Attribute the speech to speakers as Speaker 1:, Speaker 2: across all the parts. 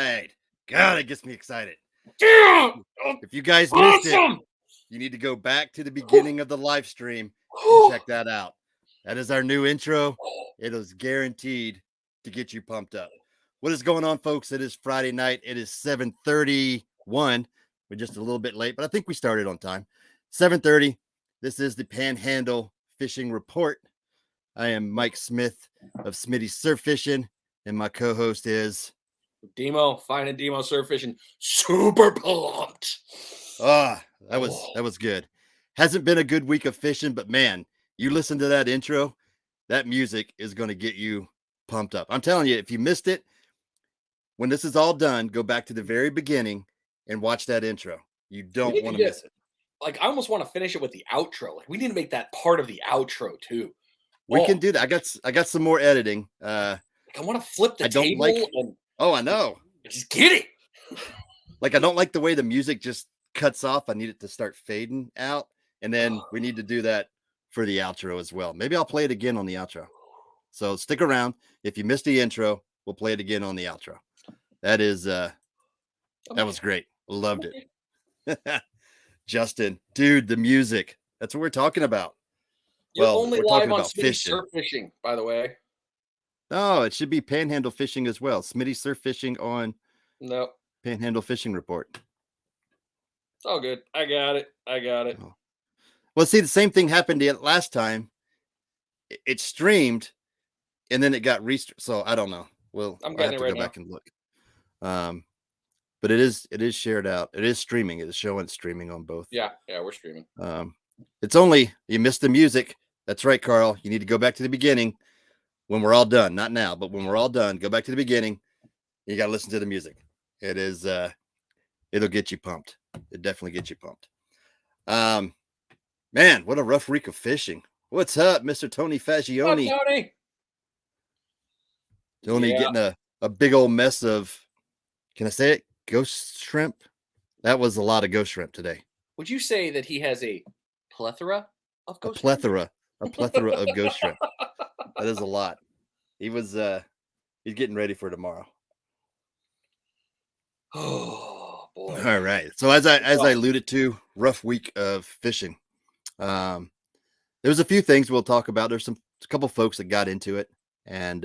Speaker 1: right. God, it gets me excited.
Speaker 2: Yeah!
Speaker 1: If you guys missed it,
Speaker 2: Awesome!
Speaker 1: you need to go back to the beginning of the live stream and check that out. That is our new intro. It is guaranteed to get you pumped up. What is going on, folks? It is Friday night. It is 7:31. We're just a little bit late, but I think we started on time. 7:30. This is the Panhandle Fishing Report. I am Mike Smith of Smitty Surf Fishing, and my co-host is
Speaker 2: Demo, finding Demo surf fishing. Super pumped.
Speaker 1: that was good. Hasn't been a good week of fishing, but man, you listen to that intro, that music is going to get you pumped up. I'm telling you, if you missed it, when this is all done, go back to the very beginning and watch that intro. You don't want to miss it.
Speaker 2: Like, I almost want to finish it with the outro. Like, we need to make that part of the outro too.
Speaker 1: We can do that. I got some more editing.
Speaker 2: I want to flip the table.
Speaker 1: I know.
Speaker 2: Just get it.
Speaker 1: Like, I don't like the way the music just cuts off. I need it to start fading out. And then we need to do that for the outro as well. Maybe I'll play it again on the outro. So stick around. If you missed the intro, we'll play it again on the outro. That is, that was great. Loved it. Justin, dude, the music. That's what we're talking about.
Speaker 2: You're only live on Smitty Surf Fishing, by the way.
Speaker 1: No, it should be Panhandle Fishing as well. Smitty Surf Fishing on Panhandle Fishing Report.
Speaker 2: It's all good. I got it.
Speaker 1: Oh. Well, see, the same thing happened last time. It streamed, and then it got restreamed. So I don't know. Well, I have to go back and look. But it is shared out. It is streaming. It is showing streaming on both.
Speaker 2: Yeah, we're streaming.
Speaker 1: It's only you missed the music. That's right, Carl. You need to go back to the beginning when we're all done. Not now, but when we're all done, go back to the beginning. You got to listen to the music. It is it'll get you pumped. It definitely gets you pumped. Man, what a rough week of fishing. What's up, Mr. Tony Fagioni?
Speaker 2: What's up, Tony?
Speaker 1: Tony getting a big old mess of, can I say it? Ghost shrimp. That was a lot of ghost shrimp today.
Speaker 2: Would you say that he has a plethora of ghost
Speaker 1: shrimp? A plethora of ghost shrimp. That is a lot. He was he's getting ready for tomorrow.
Speaker 2: Oh boy.
Speaker 1: All right. So as I alluded to, rough week of fishing. There's a few things we'll talk about. There's a couple folks that got into it and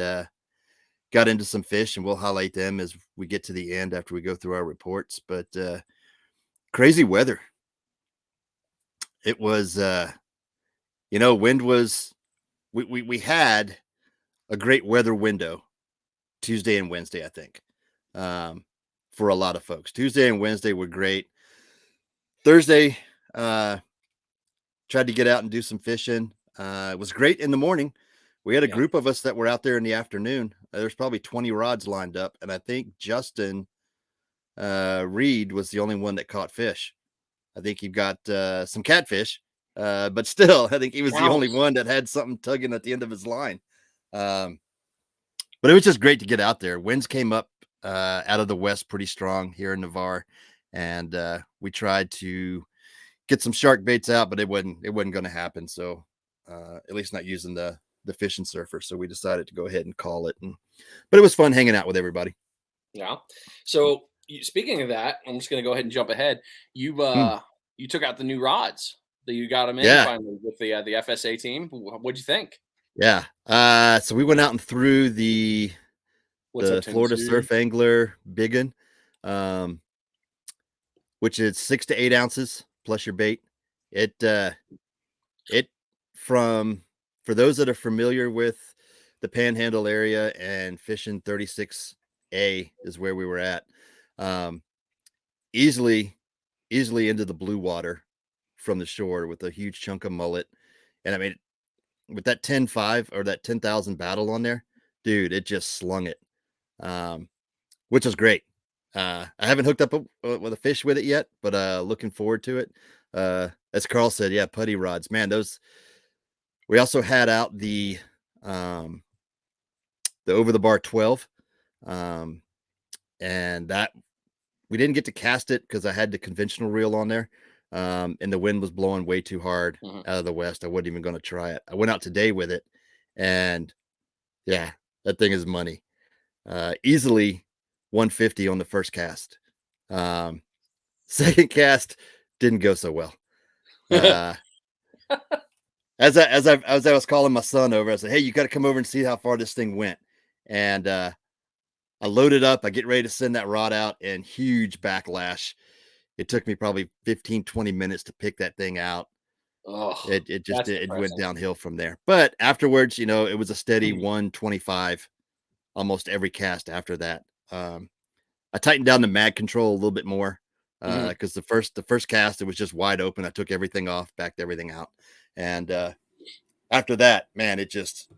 Speaker 1: got into some fish, and we'll highlight them as we get to the end after we go through our reports. But crazy weather. It was wind was we had a great weather window Tuesday and Wednesday, I think, for a lot of folks. Tuesday and Wednesday were great. Thursday, tried to get out and do some fishing. It was great in the morning. We had a group of us that were out there in the afternoon. There's probably 20 rods lined up, and I think Justin Reed was the only one that caught fish. I think he got some catfish, but still, I think he was the only one that had something tugging at the end of his line. But it was just great to get out there. Winds came up out of the west pretty strong here in Navarre, and we tried to get some shark baits out, but it wasn't going to happen. So at least not using the fishing surfer. So we decided to go ahead and call it. But it was fun hanging out with everybody.
Speaker 2: Yeah. So speaking of that, I'm just going to go ahead and jump ahead. You took out the new rods that you got them in finally with the FSA team. What'd you think?
Speaker 1: Yeah. So we went out and threw the Florida Surf Angler Big Un, which is 6 to 8 ounces plus your bait. For those that are familiar with the Panhandle area and fishing 36A is where we were at. Easily into the blue water from the shore with a huge chunk of mullet. And I mean, with that 10.5 or that 10,000 battle on there, dude, it just slung it, which was great. I haven't hooked up with a fish with it yet, but looking forward to it. As Carl said, putty rods, man, those. We also had out the over the bar 12, and that we didn't get to cast it because I had the conventional reel on there, and the wind was blowing way too hard out of the west. I wasn't even going to try it. I went out today with it, and that thing is money. Easily 150 on the first cast. Second cast didn't go so well. As I was calling my son over, I said, "Hey, you got to come over and see how far this thing went." And I loaded up. I get ready to send that rod out, and huge backlash. It took me probably 15, 20 minutes to pick that thing out.
Speaker 2: Oh,
Speaker 1: It went downhill from there. But afterwards, you know, it was a steady 125 almost every cast after that. I tightened down the mag control a little bit more because the first cast, it was just wide open. I took everything off, backed everything out. And after that, man, it just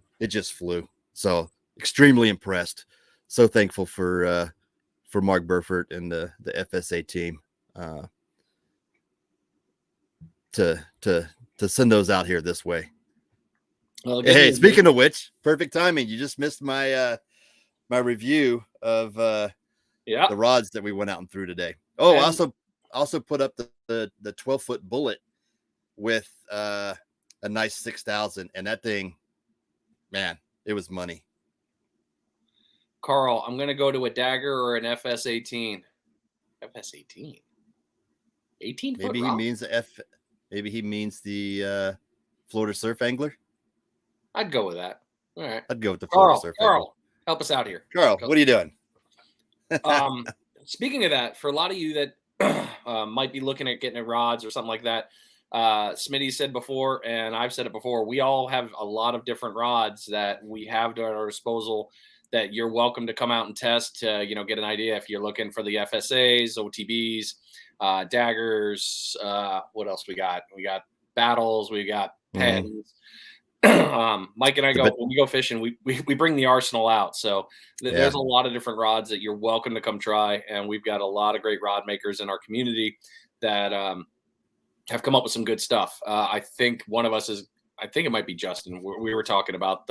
Speaker 1: flew. So extremely impressed. So thankful for Mark Burford and the FSA team to send those out here this way. Well, hey, speaking of which, perfect timing. You just missed my my review of the rods that we went out and threw today. Oh, and also put up the 12-foot bullet with a nice 6,000, and that thing, man, it was money.
Speaker 2: Carl, I'm gonna go to a dagger or an FS18. FS18. 18 foot.
Speaker 1: Maybe he means the Maybe he means the Florida Surf Angler.
Speaker 2: I'd go with that. All right.
Speaker 1: I'd go with the Florida Surf Angler.
Speaker 2: Carl, help us out here.
Speaker 1: Carl, what are you doing?
Speaker 2: Speaking of that, for a lot of you that might be looking at getting rods or something like that, Smitty said before, and I've said it before, we all have a lot of different rods that we have at our disposal that you're welcome to come out and test to, you know, get an idea if you're looking for the FSAs, OTBs, daggers. What else we got? We got battles. We got pens. Mike and I when we go fishing, we bring the arsenal out. So there's a lot of different rods that you're welcome to come try. And we've got a lot of great rod makers in our community that have come up with some good stuff. I think one of us I think it might be Justin. We were talking about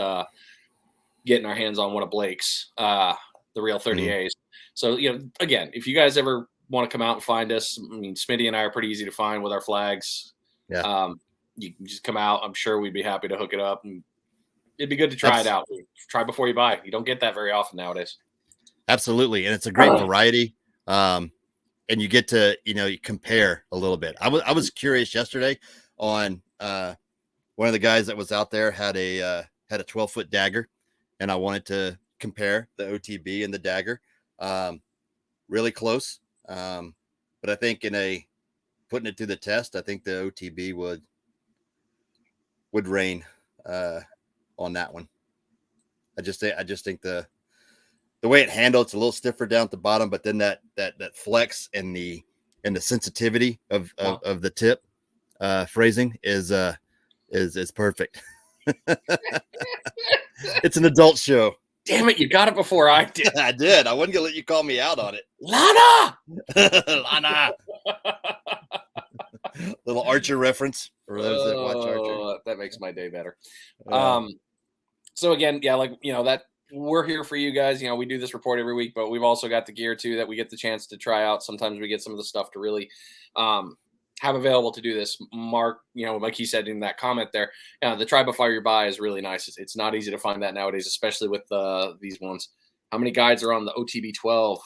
Speaker 2: getting our hands on one of Blake's, the real 30As. So, you know, again, if you guys ever want to come out and find us, I mean, Smitty and I are pretty easy to find with our flags. Yeah. You can just come out. I'm sure we'd be happy to hook it up, and it'd be good to try it out. Try before you buy. You don't get that very often nowadays.
Speaker 1: Absolutely. And it's a great variety. And you get to, you know, you compare a little bit. I was curious yesterday on one of the guys that was out there had a 12-foot dagger, and I wanted to compare the OTB and the dagger. Really close. But I think putting it to the test, I think the OTB would reign on that one. I just think the way it handled, it's a little stiffer down at the bottom, but then that flex and the sensitivity of the tip phrasing is perfect. It's an adult show.
Speaker 2: Damn it, you got it before I did.
Speaker 1: I did. I wasn't gonna let you call me out on it.
Speaker 2: Lana.
Speaker 1: Little Archer reference for those that watch Archer.
Speaker 2: That makes my day better. So again, yeah, like, you know, that we're here for you guys. You know, we do this report every week, but we've also got the gear too that we get the chance to try out. Sometimes we get some of the stuff to really have available to do this. Mark, you know, like he said in that comment there, the try before you buy is really nice. It's not easy to find that nowadays, especially with these ones. How many guides are on the OTB 12?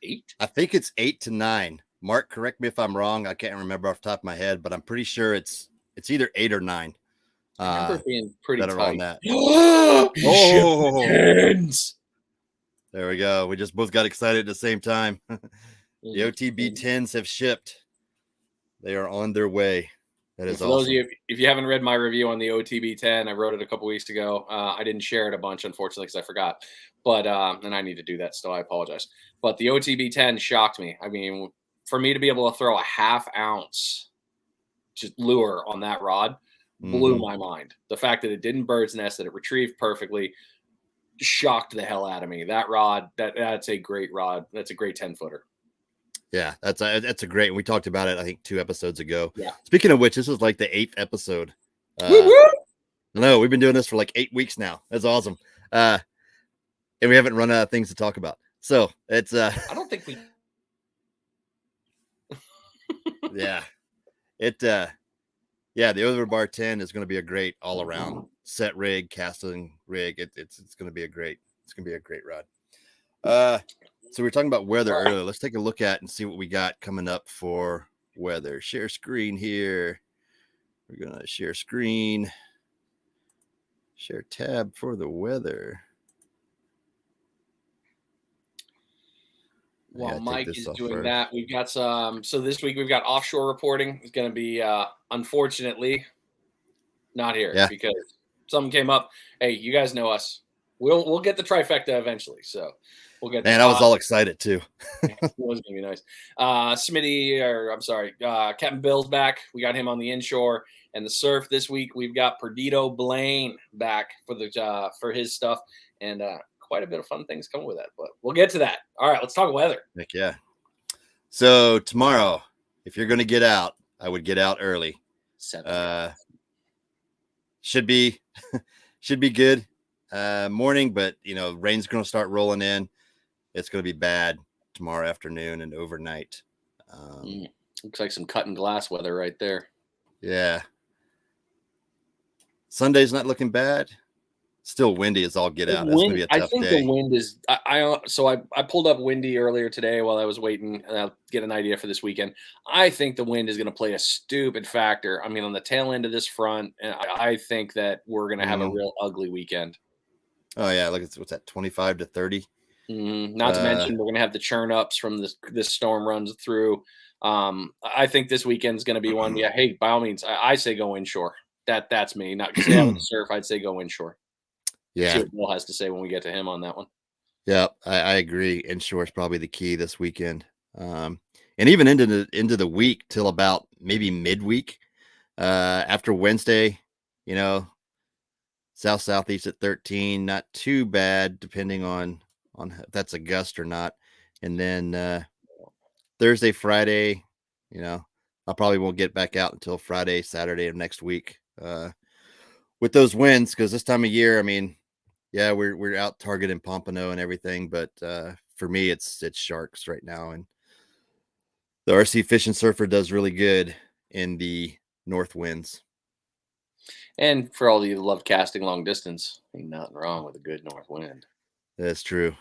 Speaker 2: 8?
Speaker 1: I think it's 8 to 9. Mark, correct me if I'm wrong. I can't remember off the top of my head, but I'm pretty sure it's either 8 or 9.
Speaker 2: I remember being pretty
Speaker 1: that
Speaker 2: tight.
Speaker 1: Are on that. There we go. We just both got excited at the same time. The OTB 10s have shipped. They are on their way. That is awesome. Those of
Speaker 2: you, if you haven't read my review on the OTB 10, I wrote it a couple weeks ago. I didn't share it a bunch, unfortunately, because I forgot. But and I need to do that still. I apologize. But the OTB 10 shocked me. I mean, for me to be able to throw a 1/2 ounce just lure on that rod blew my mind. The fact that it didn't bird's nest, that it retrieved perfectly, shocked the hell out of me. That rod, that's a great rod. That's a great 10-footer.
Speaker 1: Yeah, that's a great. We talked about it, I think, 2 episodes ago.
Speaker 2: Yeah.
Speaker 1: Speaking of which, this is like the 8th episode. No, we've been doing this for like 8 weeks now. That's awesome. And we haven't run out of things to talk about. So it's
Speaker 2: I don't think we.
Speaker 1: Yeah, the Overbar 10 is going to be a great all around set rig, casting rig. It's going to be a great rod. So we're talking about weather
Speaker 2: All right.
Speaker 1: earlier. Let's take a look at and see what we got coming up for weather. Share screen here. We're going to share screen. Share tab for the weather.
Speaker 2: While
Speaker 1: Take
Speaker 2: Mike
Speaker 1: this
Speaker 2: is
Speaker 1: off
Speaker 2: doing
Speaker 1: first.
Speaker 2: that, we've got some. So this week we've got offshore reporting. It's going to be, unfortunately, not here
Speaker 1: Yeah.
Speaker 2: because something came up. Hey, you guys know us. We'll get the trifecta eventually. So we'll get.
Speaker 1: Man, I was all excited too.
Speaker 2: It was gonna be nice. Smitty, or I'm sorry, Captain Bill's back. We got him on the inshore and the surf this week. We've got Perdido Blane back for the for his stuff, and quite a bit of fun things coming with that. But we'll get to that. All right, let's talk weather.
Speaker 1: Heck yeah. So tomorrow, if you're going to get out, I would get out early.
Speaker 2: 7.
Speaker 1: Should be good morning, but rain's going to start rolling in. It's going to be bad tomorrow afternoon and overnight.
Speaker 2: Looks like some cutting glass weather right there.
Speaker 1: Yeah. Sunday's not looking bad. Still windy as all get out. That's going to be a tough day.
Speaker 2: The wind is. I pulled up windy earlier today while I was waiting to get an idea for this weekend. I think the wind is going to play a stupid factor. I mean, on the tail end of this front, and I think that we're going to have a real ugly weekend.
Speaker 1: Oh yeah, look, what's that? 25 to 30.
Speaker 2: Not to mention we're going to have the churn ups from this storm runs through. I think this weekend is going to be one. Yeah, hey, by all means, I say go inshore. That's me. Not because they have the surf. I'd say go inshore.
Speaker 1: Yeah.
Speaker 2: See what Bill has to say when we get to him on that one.
Speaker 1: Yeah, I agree. Inshore is probably the key this weekend. And even into the week till about maybe midweek. After Wednesday, southeast at 13, not too bad, depending on if that's a gust or not. And then Thursday, Friday, I probably won't get back out until Friday, Saturday of next week. With those winds, because this time of year, I mean, yeah, we're out targeting Pompano and everything, but for me, it's sharks right now, and the RC Fishing Surfer does really good in the north winds.
Speaker 2: And for all of you who love casting long distance, ain't nothing wrong with a good north wind.
Speaker 1: That's true.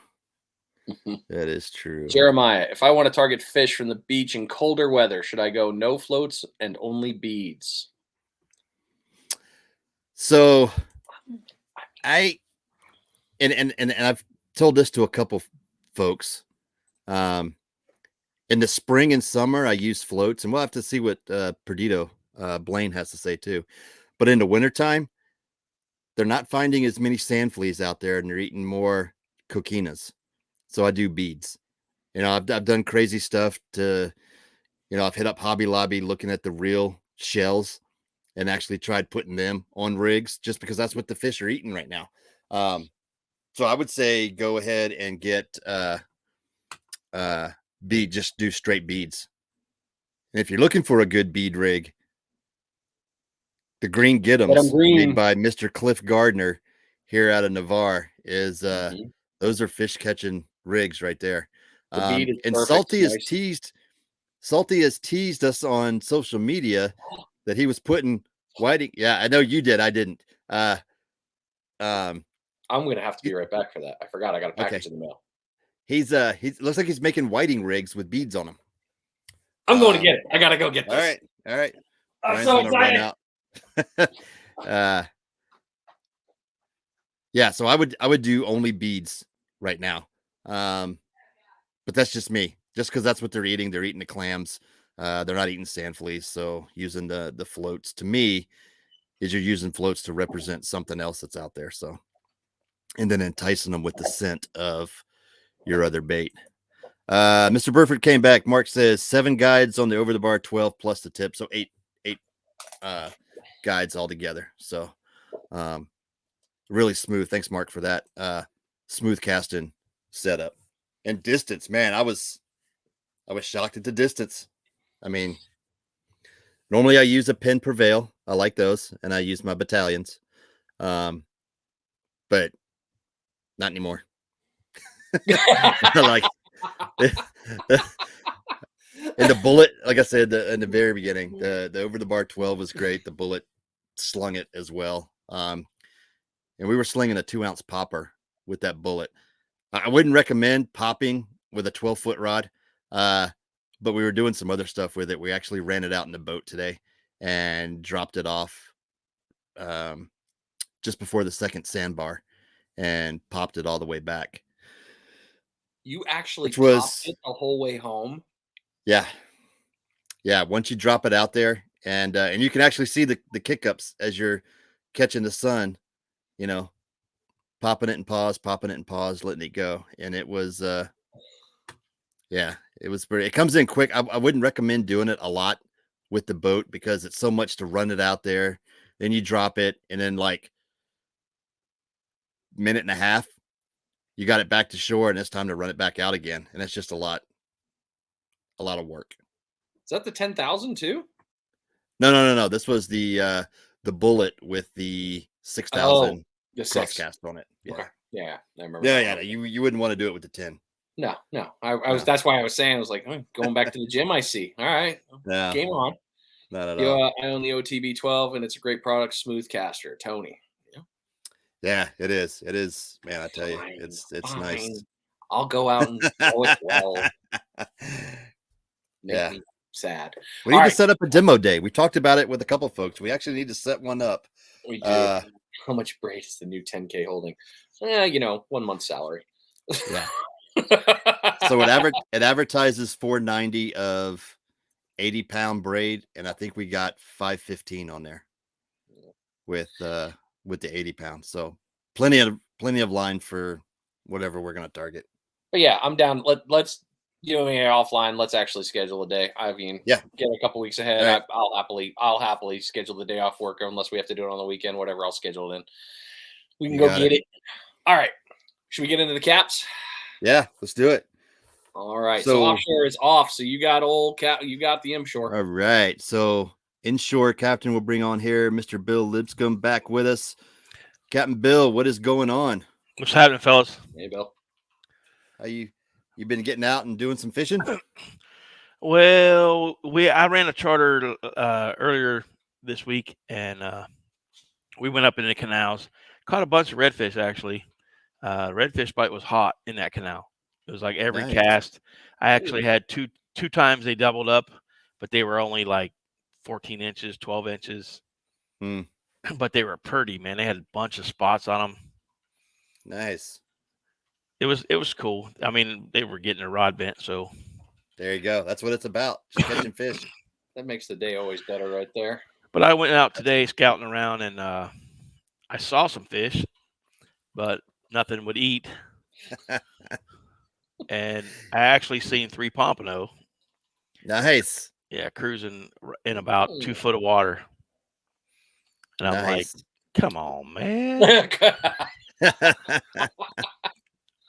Speaker 1: That is true.
Speaker 2: Jeremiah, if I want to target fish from the beach in colder weather, should I go no floats and only beads?
Speaker 1: So and I've told this to a couple folks. In the spring and summer, I use floats, and we'll have to see what Perdido Blane has to say too. But in the wintertime, they're not finding as many sand fleas out there, and they're eating more coquinas. So I do beads. I've done crazy stuff to, I've hit up Hobby Lobby looking at the real shells and actually tried putting them on rigs just because that's what the fish are eating right now. So I would say go ahead and get just do straight beads. And if you're looking for a good bead rig, the Green Get-ems made by Mr. Cliff Gardner here out of Navarre is those are fish catching rigs right there. And perfect. Salty has teased us on social media that he was putting whiting. Yeah, I know you did. I didn't.
Speaker 2: I'm gonna have to be right back for that. I forgot I got a package in the mail.
Speaker 1: He looks like he's making whiting rigs with beads on them.
Speaker 2: I'm going to get it. I gotta go get this.
Speaker 1: All right.
Speaker 2: I'm so excited.
Speaker 1: Yeah, so I would do only beads right now. But that's just me. Just because that's what they're eating. They're eating the clams. They're not eating sand fleas. So using the floats to me is you're using floats to represent something else that's out there. So, and then enticing them with the scent of your other bait. Mr. Burford came back. Mark says 7 guides on the over the bar, 12 plus the tip. So 8 guides altogether. So, really smooth. Thanks, Mark, for that. Smooth casting setup and distance, man. I was shocked at the distance. I mean, normally I use a Penn Prevail. I like those, and I use my battalions. But not anymore. Like, and the bullet, like I said in the very beginning, the over the bar 12 was great. The bullet slung it as well. And we were slinging a 2-ounce popper with that bullet. I wouldn't recommend popping with a 12-foot rod. But we were doing some other stuff with it. We actually ran it out in the boat today and dropped it off just before the second sandbar and popped it all the way back.
Speaker 2: You actually
Speaker 1: Which
Speaker 2: popped
Speaker 1: was,
Speaker 2: it the whole way home?
Speaker 1: yeah. Yeah, once you drop it out there and you can actually see the kick ups as you're catching the sun, you know, popping it and pause, letting it go. And it was yeah, it was pretty, it comes in quick. I wouldn't recommend doing it a lot with the boat because it's so much to run it out there. Then you drop it and then like minute and a half, you got it back to shore and it's time to run it back out again. And it's just a lot of work.
Speaker 2: Is that the 10,000 too?
Speaker 1: No. This was the bullet with the 6,000
Speaker 2: the
Speaker 1: cross
Speaker 2: 6.
Speaker 1: cast on it. Yeah.
Speaker 2: Okay. Yeah, I remember.
Speaker 1: Yeah. You wouldn't want to do it with the 10.
Speaker 2: No. I was.
Speaker 1: No.
Speaker 2: That's why I was saying. I was like, going back to the gym. I see. All right.
Speaker 1: No,
Speaker 2: Game on.
Speaker 1: not at all.
Speaker 2: I own the OTB 12, and it's a great product. Smooth caster, Tony.
Speaker 1: Yeah, it is. It is, man. I tell you,
Speaker 2: Fine,
Speaker 1: it's
Speaker 2: fine.
Speaker 1: nice.
Speaker 2: I'll go out and throw it well. Make
Speaker 1: Yeah.
Speaker 2: me sad.
Speaker 1: We need to set up a demo day. We talked about it with a couple folks. We actually need to set one up.
Speaker 2: We do. How much braid is the new 10K holding? 1 month's salary.
Speaker 1: Yeah. So it advertises 490 of 80-pound braid, and I think we got 515 on there with the 80 pounds. So plenty of line for whatever we're gonna target.
Speaker 2: But yeah, I'm down. Let's offline. Let's actually schedule a day. I mean,
Speaker 1: yeah,
Speaker 2: get a couple weeks ahead.
Speaker 1: Right.
Speaker 2: I'll happily schedule the day off work unless we have to do it on the weekend. Whatever, I'll schedule it in. We can go get it. All right. Should we get into the caps?
Speaker 1: Yeah, let's do it.
Speaker 2: All right. So offshore is off. So you got you got the Inshore.
Speaker 1: All right. So Inshore captain will bring on here Mr. Bill Lipscomb back with us. Captain Bill, what is going on?
Speaker 3: What's happening, fellas?
Speaker 2: Hey, Bill.
Speaker 1: How you been getting out and doing some fishing?
Speaker 3: Well, I ran a charter earlier this week, and we went up in the canals, caught a bunch of redfish. Actually, redfish bite was hot in that canal. It was like every cast. I actually had two times they doubled up, but they were only like 14 inches, 12 inches. But they were pretty, man. They had a bunch of spots on them.
Speaker 1: Nice.
Speaker 3: It was cool. I mean, they were getting a rod bent, so
Speaker 1: there you go. That's what it's about. Just catching fish.
Speaker 2: That makes the day always better right there.
Speaker 3: But I went out today scouting around, and I saw some fish, but nothing would eat. And I actually seen 3 pompano.
Speaker 1: Nice.
Speaker 3: Yeah, cruising in about 2 foot of water. And I'm like, come on, man.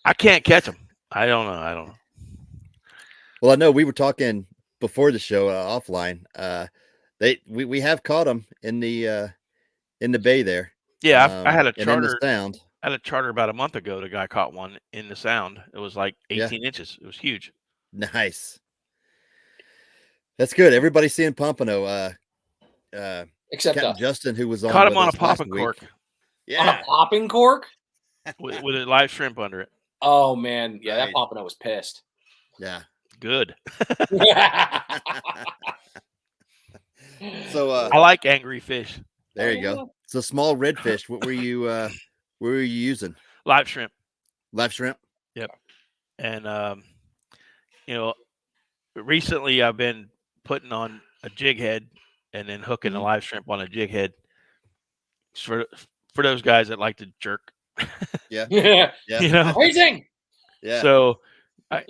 Speaker 3: I can't catch them. I don't know.
Speaker 1: Well, I know we were talking before the show offline. We have caught them in the bay there.
Speaker 3: Yeah, I had a charter.
Speaker 1: In the sound.
Speaker 3: I had a charter about a month ago. The guy caught one in the sound. It was like 18 inches. It was huge.
Speaker 1: Nice. That's good. Everybody's seeing pompano.
Speaker 2: Except
Speaker 1: Captain Justin, who was on,
Speaker 3: caught him on a popping cork.
Speaker 1: Yeah,
Speaker 2: on a popping cork
Speaker 3: with a live shrimp under it.
Speaker 2: Oh man, yeah, that pompano was pissed.
Speaker 1: Yeah,
Speaker 3: good.
Speaker 1: So
Speaker 3: I like angry fish.
Speaker 1: There you go. So small redfish. What were you using?
Speaker 3: Live shrimp.
Speaker 1: Live shrimp.
Speaker 3: Yep. And recently I've been putting on a jig head and then hooking a live shrimp on a jig head for those guys that like to jerk.
Speaker 1: Yeah.
Speaker 2: Amazing.
Speaker 1: Yeah.
Speaker 3: So I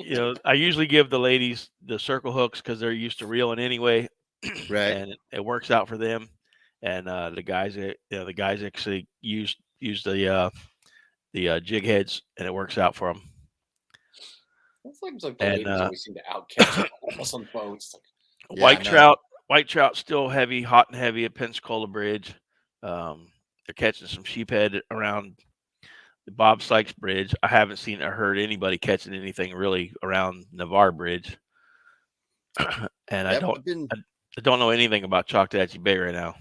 Speaker 3: usually give the ladies the circle hooks because they're used to reeling anyway.
Speaker 1: Right.
Speaker 3: And it works out for them. And the guys actually use the jig heads, and it works out for them.
Speaker 2: It seems like the ladies always seem to outcatch almost on boats.
Speaker 3: White trout still heavy, hot and heavy at Pensacola Bridge. They're catching some sheephead around the Bob Sykes Bridge. I haven't seen or heard anybody catching anything really around Navarre Bridge. And I don't know anything about Choctaw Bay right now.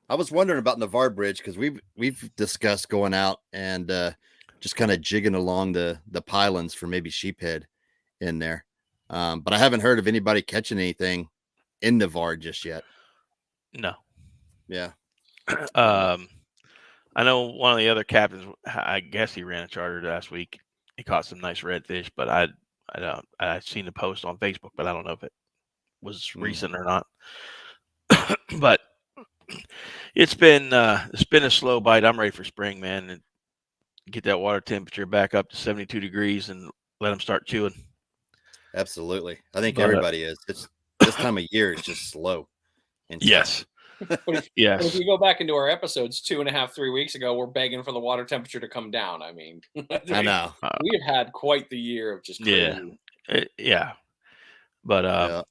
Speaker 1: I was wondering about Navarre Bridge because we've discussed going out and just kind of jigging along the pylons for maybe sheephead in there. But I haven't heard of anybody catching anything in the VAR just yet.
Speaker 3: No.
Speaker 1: Yeah.
Speaker 3: I know one of the other captains, I guess he ran a charter last week. He caught some nice redfish, but I've seen the post on Facebook, but I don't know if it was recent or not. But it's been a slow bite. I'm ready for spring, man, and get that water temperature back up to 72 degrees and let them start chewing.
Speaker 1: Absolutely. I think everybody is. It's this time of year is just slow.
Speaker 3: Yes.
Speaker 2: Yes. If you go back into our episodes 2.5, 3 weeks ago, we're begging for the water temperature to come down. I mean,
Speaker 1: I know
Speaker 2: we've had quite the year of just crazy.
Speaker 3: Yeah. But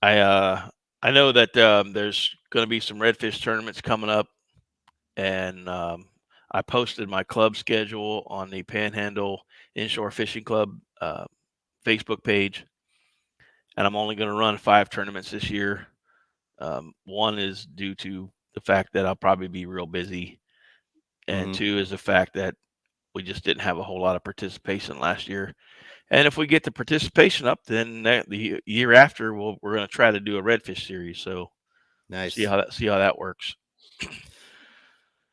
Speaker 3: I know that there's going to be some redfish tournaments coming up, and I posted my club schedule on the Panhandle Inshore Fishing Club Facebook page, and I'm only going to run 5 tournaments this year. One is due to the fact that I'll probably be real busy, and 2 is the fact that we just didn't have a whole lot of participation last year. And if we get the participation up, then the year after we're going to try to do a redfish series. So
Speaker 1: nice.
Speaker 3: See how that works.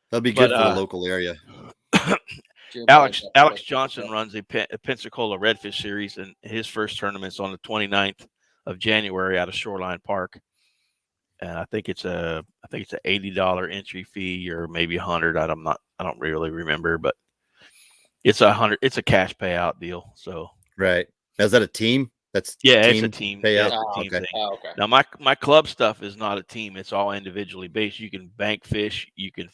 Speaker 1: That'll be good for the local area.
Speaker 3: Alex Johnson runs a Pensacola redfish series, and his first tournament's on the 29th of January out of Shoreline Park. And I think it's an $80 entry fee, or maybe $100. I don't really remember, but it's $100. It's a cash payout deal. So
Speaker 1: right. Now, is that a team? It's a team payout.
Speaker 3: Yeah, it's a team thing. Okay. Now my club stuff is not a team. It's all individually based. You can bank fish. You can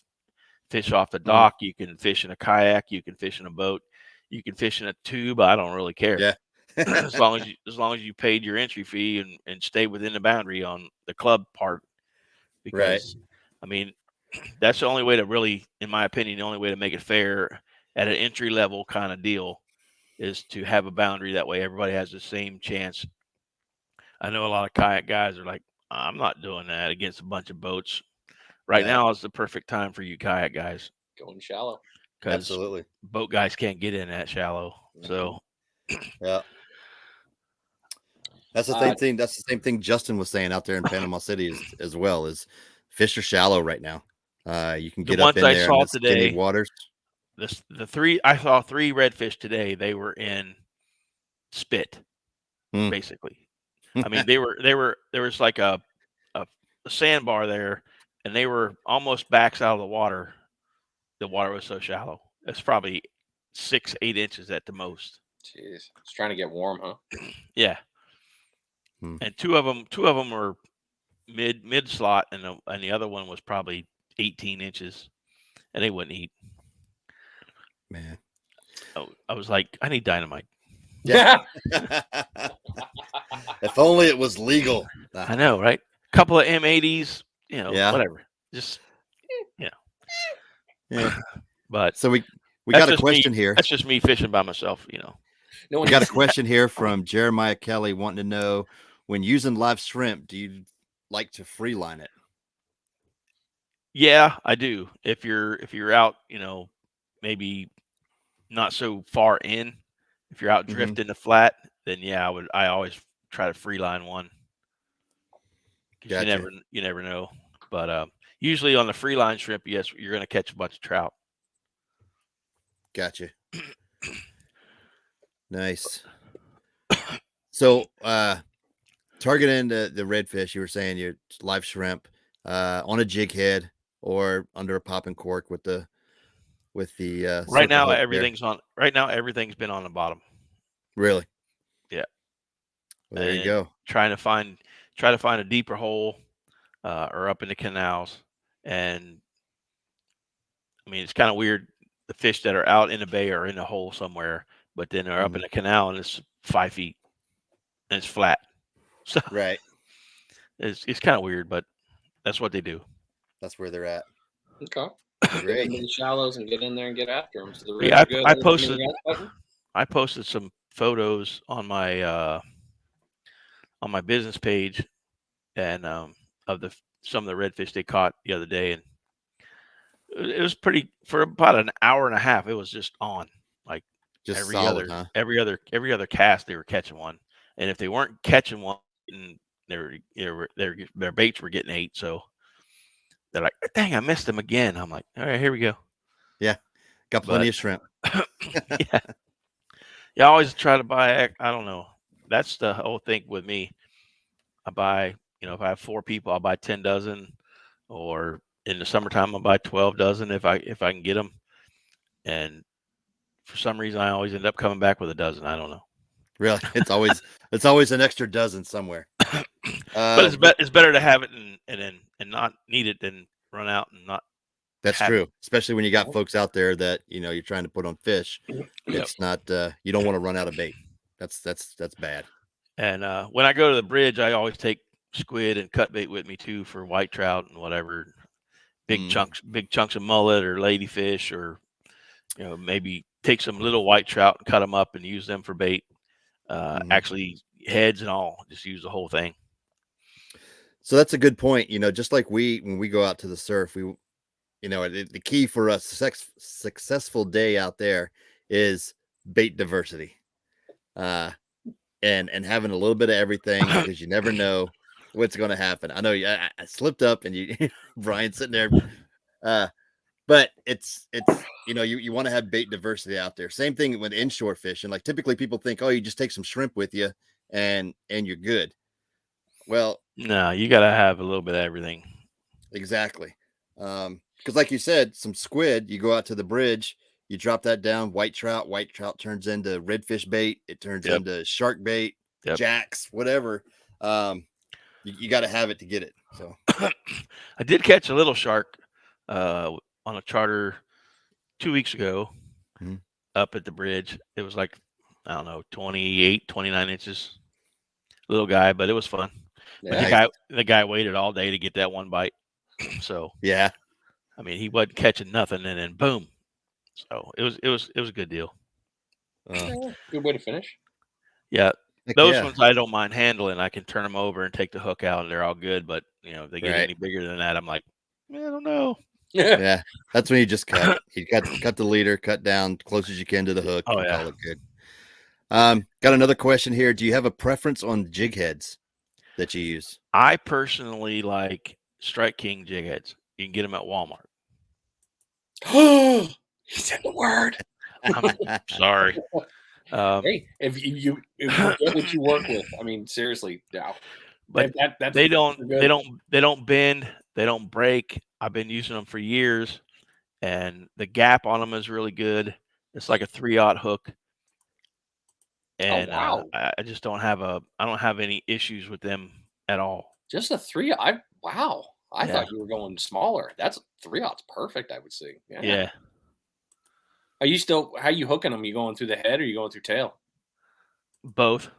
Speaker 3: fish off the dock. You can fish in a kayak. You can fish in a boat. You can fish in a tube. I don't really care.
Speaker 1: Yeah.
Speaker 3: as long as you paid your entry fee and stay within the boundary on the club part. Because I mean, that's the only way to really, in my opinion, the only way to make it fair at an entry level kind of deal is to have a boundary. That way everybody has the same chance. I know a lot of kayak guys are like, I'm not doing that against a bunch of boats. Right now is the perfect time for you kayak guys.
Speaker 2: Going shallow.
Speaker 1: Absolutely.
Speaker 3: Boat guys can't get in that shallow. So
Speaker 1: yeah. That's the same thing. That's the same thing Justin was saying out there in Panama City as well. Is fish are shallow right now. You can get up in there in the skinny waters.
Speaker 3: I saw 3 redfish today. They were in spit, basically. I mean, there was like a sandbar there, and they were almost backs out of the water. The water was so shallow. It's probably 6-8 inches at the most.
Speaker 2: Jeez, it's trying to get warm, huh?
Speaker 3: Yeah. And two of them were mid slot, and the other one was probably 18 inches, and they wouldn't eat.
Speaker 1: Man,
Speaker 3: I was like, I need dynamite.
Speaker 1: Yeah. If only it was legal.
Speaker 3: I know, right? A couple of M80s, whatever. Just,
Speaker 1: Yeah.
Speaker 3: But
Speaker 1: so we got a question here.
Speaker 3: That's just me fishing by myself,
Speaker 1: We got a question here from Jeremiah Kelly wanting to know, when using live shrimp, do you like to free line it?
Speaker 3: Yeah, I do. If you're out, maybe not so far in, if you're out drifting the flat, then yeah, I always try to free line one.
Speaker 1: Gotcha.
Speaker 3: You never know. But usually on the free line shrimp, yes, you're going to catch a bunch of trout.
Speaker 1: Gotcha. Nice. So targeting the redfish, you were saying your live shrimp on a jig head or under a popping cork with the
Speaker 3: right now everything's on. Right now everything's been on the bottom.
Speaker 1: Really?
Speaker 3: Yeah.
Speaker 1: Well, there you go.
Speaker 3: Try to find a deeper hole or up in the canals. And I mean, it's kind of weird. The fish that are out in the bay are in a hole somewhere, but then they're up in the canal and it's 5 feet and it's flat. So
Speaker 1: right.
Speaker 2: It's
Speaker 3: kind of weird, but that's what they do.
Speaker 1: That's where they're at.
Speaker 2: Okay.
Speaker 1: Great.
Speaker 2: Get in the shallows and get in there and get after them. So
Speaker 3: I posted some photos on my business page and of some of the redfish they caught the other day, and it was pretty for about an hour and a half. It was just on, like
Speaker 1: Just
Speaker 3: every
Speaker 1: solid,
Speaker 3: other
Speaker 1: huh?
Speaker 3: every other cast they were catching one, and if they weren't catching one, their baits were getting ate. So they're like, dang, I missed them again. I'm like, all right, here we go.
Speaker 1: Yeah, got plenty of shrimp.
Speaker 3: Yeah, I always try to buy. I don't know. That's the whole thing with me. I buy, if I have 4 people, I'll buy 10 dozen, or in the summertime, I'll buy 12 dozen if I can get them. And for some reason, I always end up coming back with a dozen. I don't know.
Speaker 1: Really, it's always an extra dozen somewhere.
Speaker 3: But it's better to have it and not need it than run out and not.
Speaker 1: That's true, especially when you got folks out there that you're trying to put on fish. It's not you don't want to run out of bait. That's bad.
Speaker 3: And when I go to the bridge, I always take squid and cut bait with me too for white trout and whatever, big chunks of mullet or ladyfish, or maybe take some little white trout and cut them up and use them for bait. Actually, heads and all, just use the whole thing.
Speaker 1: So that's a good point. Just like when we go out to the surf, the key for us successful day out there is bait diversity, and having a little bit of everything, because you never know what's going to happen. I know I slipped up and you Brian sitting there, but it's you want to have bait diversity out there. Same thing with inshore fishing. Like typically people think, oh, you just take some shrimp with you and you're good. Well,
Speaker 3: no, you got to have a little bit of everything.
Speaker 1: Exactly. Because like you said, some squid, you go out to the bridge, you drop that down, white trout turns into redfish bait. It turns into shark bait, jacks, whatever. You got to have it to get it. So
Speaker 3: I did catch a little shark on a charter 2 weeks ago up at the bridge. It was like, I don't know, 28, 29 inches. Little guy, but it was fun.
Speaker 1: Yeah.
Speaker 3: But the guy waited all day to get that one bite. So
Speaker 1: yeah,
Speaker 3: I mean, he wasn't catching nothing, and then boom. So it was a good deal.
Speaker 2: Good way to finish.
Speaker 3: Yeah, those ones I don't mind handling. I can turn them over and take the hook out, and they're all good. But if they get any bigger than that, I'm like, I don't know.
Speaker 1: Yeah, that's when you just cut. You cut the leader, cut down close as you can to the hook.
Speaker 3: Oh,
Speaker 1: and
Speaker 3: yeah.
Speaker 1: call it good. Got another question here. Do you have a preference on jig heads that you use?
Speaker 3: I personally like Strike King jig heads. You can get them at Walmart.
Speaker 2: He said the word.
Speaker 3: I'm sorry.
Speaker 2: Hey, if you get what you work with, I mean, seriously, now.
Speaker 3: But they don't bend, they don't break. I've been using them for years, and the gap on them is really good. It's like a 3/0 hook, and I just don't have any issues with them at all.
Speaker 2: Just a 3. I thought you were going smaller. That's 3/0's perfect, I would say.
Speaker 3: Yeah.
Speaker 2: Are you how you hooking them? You going through the head or you going through tail?
Speaker 3: Both.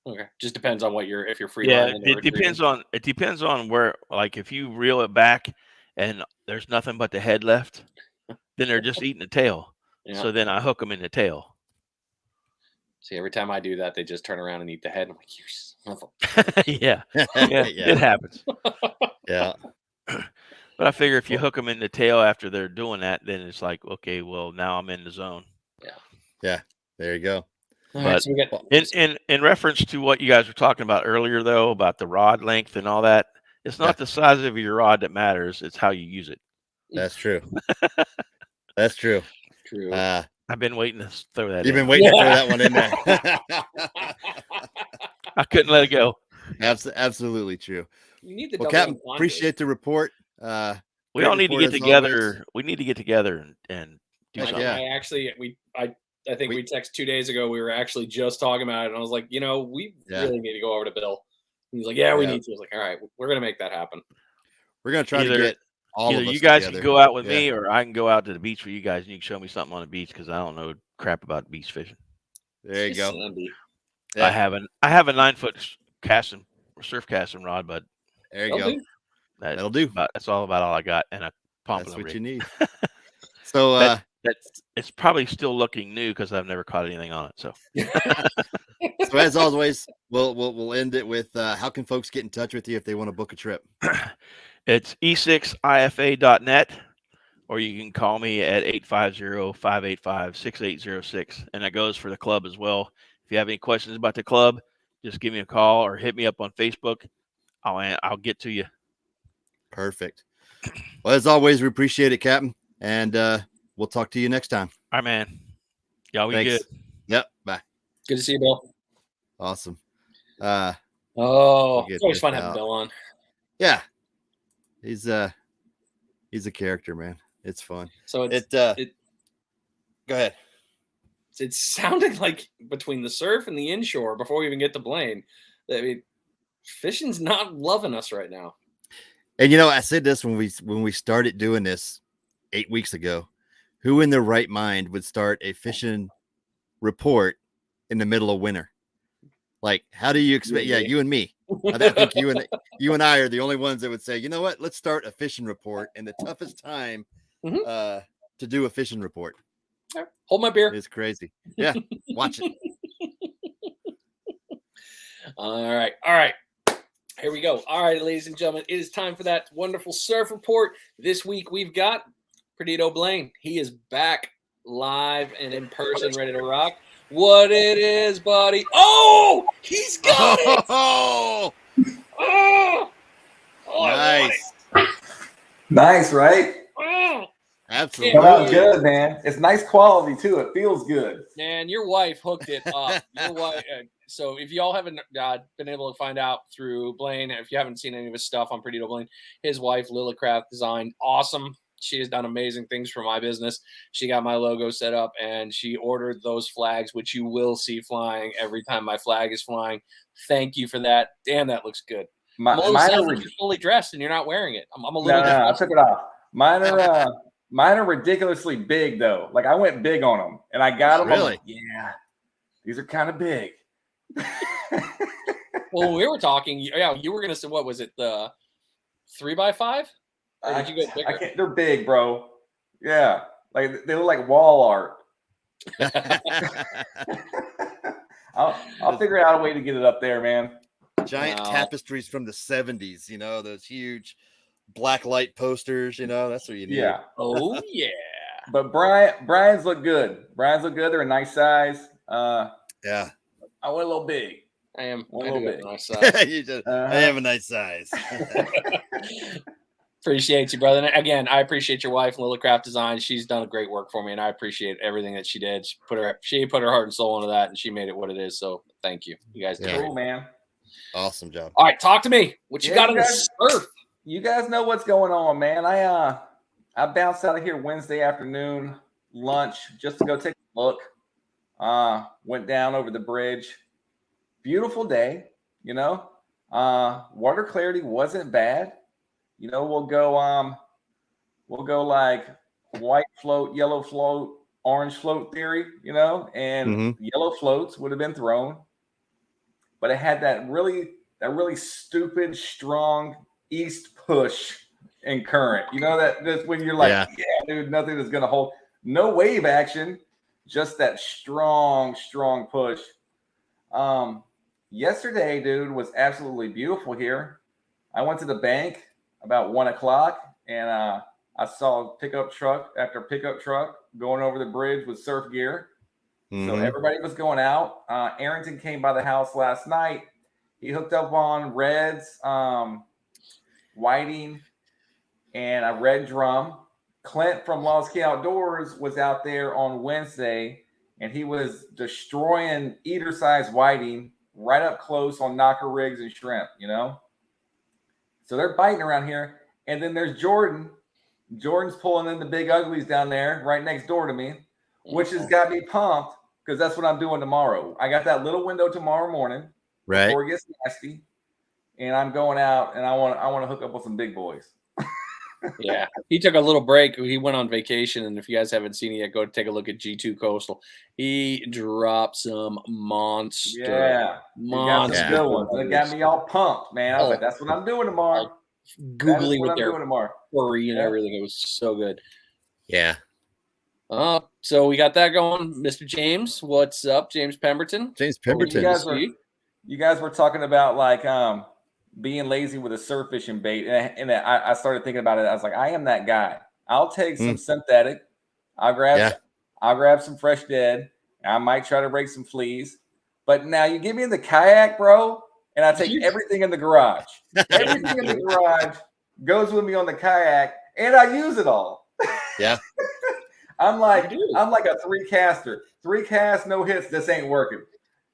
Speaker 2: Okay. Just depends on if you're free.
Speaker 3: Yeah, it depends on where, like if you reel it back and there's nothing but the head left, then they're just eating the tail. Yeah. So then I hook them in the tail.
Speaker 2: See, every time I do that, they just turn around and eat the head. I'm like, you son of a...
Speaker 3: yeah, it happens.
Speaker 1: Yeah.
Speaker 3: But I figure if you hook them in the tail after they're doing that, then it's like, okay, well, now I'm in the zone.
Speaker 1: Yeah. There you go.
Speaker 3: But in reference to what you guys were talking about earlier, though, about the rod length and all that, it's not the size of your rod that matters. It's how you use it.
Speaker 1: That's true. That's true.
Speaker 2: True.
Speaker 3: I've been waiting to throw that
Speaker 1: You've been waiting to throw that one in there.
Speaker 3: I couldn't let it go.
Speaker 1: Absolutely true.
Speaker 2: You need the
Speaker 1: Captain, appreciate the report.
Speaker 3: We all need to get together. We need to get together and do something.
Speaker 2: I think we texted 2 days ago. We were actually just talking about it, and I was like, we really need to go over to Bill. And he's like, we need to. I was like, all right, we're gonna make that happen.
Speaker 1: We're gonna try to get all of us
Speaker 3: you guys
Speaker 1: together.
Speaker 3: Can go out with me, or I can go out to the beach with you guys, and you can show me something on the beach because I don't know crap about beach fishing.
Speaker 1: There you go.
Speaker 3: Yeah. I have a 9-foot surf casting rod, but
Speaker 1: there you go. That'll do.
Speaker 3: That's all I got, and a Pompano.
Speaker 1: That's what
Speaker 3: rig.
Speaker 1: you need. So
Speaker 3: it's probably still looking new because I've never caught anything on it. So,
Speaker 1: so as always, we'll end it with how can folks get in touch with you if they want to book a trip?
Speaker 3: It's e6ifa.net, or you can call me at 850-585-6806. And that goes for the club as well. If you have any questions about the club, just give me a call or hit me up on Facebook. I'll get to you.
Speaker 1: Perfect. Well, as always, we appreciate it, Captain. And we'll talk to you next time.
Speaker 3: All right, man. Y'all be
Speaker 1: Thanks.
Speaker 3: good.
Speaker 1: Yep. Bye.
Speaker 2: Good to see you, Bill.
Speaker 1: Awesome.
Speaker 2: It's
Speaker 1: we'll get
Speaker 2: always
Speaker 1: this
Speaker 2: fun having
Speaker 1: out.
Speaker 2: Bill on.
Speaker 1: Yeah. He's a character, man. It's fun.
Speaker 2: So
Speaker 1: go ahead.
Speaker 2: It's sounding like between the surf and the inshore, before we even get to Blane, I mean, fishing's not loving us right now.
Speaker 1: And I said this when we started doing this 8 weeks ago. Who in their right mind would start a fishing report in the middle of winter? Like, how do you expect? Yeah, you and me. I think you and I are the only ones that would say, you know what? Let's start a fishing report in the toughest time to do a fishing report.
Speaker 2: Hold my beer.
Speaker 1: It's crazy. Yeah, watch it.
Speaker 2: All right. Here we go. All right, ladies and gentlemen, it is time for that wonderful surf report. This week we've got Perdido Blane. He is back live and in person, ready to rock. What it is, buddy? Oh, he's got it!
Speaker 1: Oh, nice.
Speaker 4: Nice, right?
Speaker 1: Absolutely.
Speaker 4: Come out good, man. It's nice quality too. It feels good.
Speaker 2: Man, your wife hooked it up. Your wife. So if y'all haven't been able to find out through Blane, if you haven't seen any of his stuff on Perdido Blane, his wife Lillicraft designed awesome. She has done amazing things for my business. She got my logo set up and she ordered those flags, which you will see flying every time my flag is flying. Thank you for that. Damn, that looks good. Mine sounds like you're fully dressed and you're not wearing it. I'm a little.
Speaker 4: No, I took it off. Mine are ridiculously big though. Like I went big on them, and I got them.
Speaker 1: Really?
Speaker 4: Yeah, these are kind of big.
Speaker 2: Well, when we were talking, you were gonna say, what was it, the 3x5? Or did you go bigger?
Speaker 4: They're big, bro. Yeah, like they look like wall art. I'll figure out a way to get it up there, man.
Speaker 1: Giant tapestries from the 70s, those huge black light posters, that's what you need.
Speaker 4: Yeah.
Speaker 2: Oh yeah.
Speaker 4: But Brian's look good. They're a nice size.
Speaker 1: Yeah.
Speaker 4: I went a little big.
Speaker 2: I am.
Speaker 4: A little big.
Speaker 2: Nice size.
Speaker 1: I have a nice size.
Speaker 2: Appreciate you, brother. And again, I appreciate your wife, Lillicraft Design. She's done a great work for me, and I appreciate everything that she did. She put her heart and soul into that, and she made it what it is. So thank you. You guys did.
Speaker 4: Cool, man.
Speaker 1: Awesome job.
Speaker 2: All right, talk to me. What you got on the surf?
Speaker 4: You guys know what's going on, man. I bounced out of here Wednesday afternoon, lunch, just to go take a look. Went down over the bridge. Beautiful day, water clarity wasn't bad. We'll go like white float, yellow float, orange float theory, and yellow floats would have been thrown. But it had that really stupid, strong east push and current. That's when you're like, yeah, dude, nothing is gonna hold. No wave action, just that strong push. Yesterday, dude, was absolutely beautiful here. I went to the bank about 1:00 and I saw pickup truck after pickup truck going over the bridge with surf gear. So everybody was going out. Arrington came by the house last night. He hooked up on reds, whiting, and a red drum. Clint from Lost Key Outdoors was out there on Wednesday, and he was destroying eater-sized whiting right up close on knocker rigs and shrimp, So they're biting around here. And then there's Jordan. Jordan's pulling in the big uglies down there right next door to me, which has got me pumped because that's what I'm doing tomorrow. I got that little window tomorrow morning before it gets nasty, and I'm going out and I want to hook up with some big boys.
Speaker 2: Yeah, he took a little break. He went on vacation, and if you guys haven't seen it yet, go take a look at G2 Coastal. He dropped some monster.
Speaker 4: Good ones. It got me all pumped, man. I was like, "That's what I'm doing tomorrow."
Speaker 2: Googly with their furry and everything. It was so good.
Speaker 1: Yeah.
Speaker 2: So we got that going. Mr. James, what's up? James Pemberton.
Speaker 4: You guys were talking about like being lazy with a surf fishing bait, and I started thinking about it. I was like, I am that guy. I'll take some synthetic. I'll grab some fresh dead. I might try to break some fleas. But now you get me in the kayak, bro, and I take everything in the garage. Everything in the garage goes with me on the kayak, and I use it all.
Speaker 1: Yeah.
Speaker 4: I'm like a 3-caster. 3 casts, no hits. This ain't working.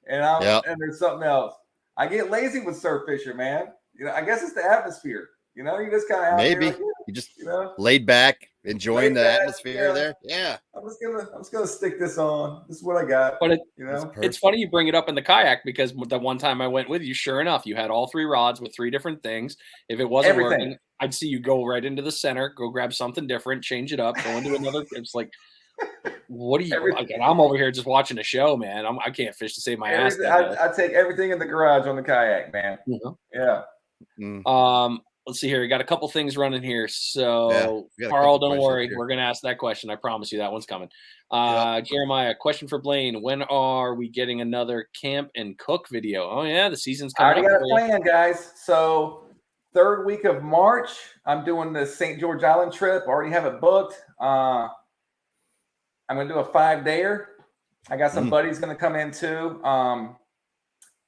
Speaker 4: And and there's something else. I get lazy with surf fisher, man. You know, I guess it's the atmosphere. You know, you just kind of
Speaker 1: maybe
Speaker 4: like,
Speaker 1: you just laid back, enjoying the atmosphere there. Yeah.
Speaker 4: I'm just gonna stick this on. This is what I got.
Speaker 2: But
Speaker 4: it's
Speaker 2: funny you bring it up in the kayak, because the one time I went with you, sure enough, you had all 3 rods with 3 different things. If it wasn't working, I'd see you go right into the center, go grab something different, change it up, go into another. It's like, what do you like? And I'm over here just watching a show, man. I can't fish to save my ass.
Speaker 4: I take everything in the garage on the kayak, man. Yeah.
Speaker 2: Let's see here. We got a couple things running here. So, Carl, don't worry. We're going to ask that question. I promise you that one's coming. Jeremiah, question for Blane. When are we getting another camp and cook video? Oh, yeah. The season's coming up.
Speaker 4: I already got a plan, guys. So, 3rd week of March, I'm doing the St. George Island trip. Already have it booked. I'm going to do a 5-dayer. I got some buddies going to come in too.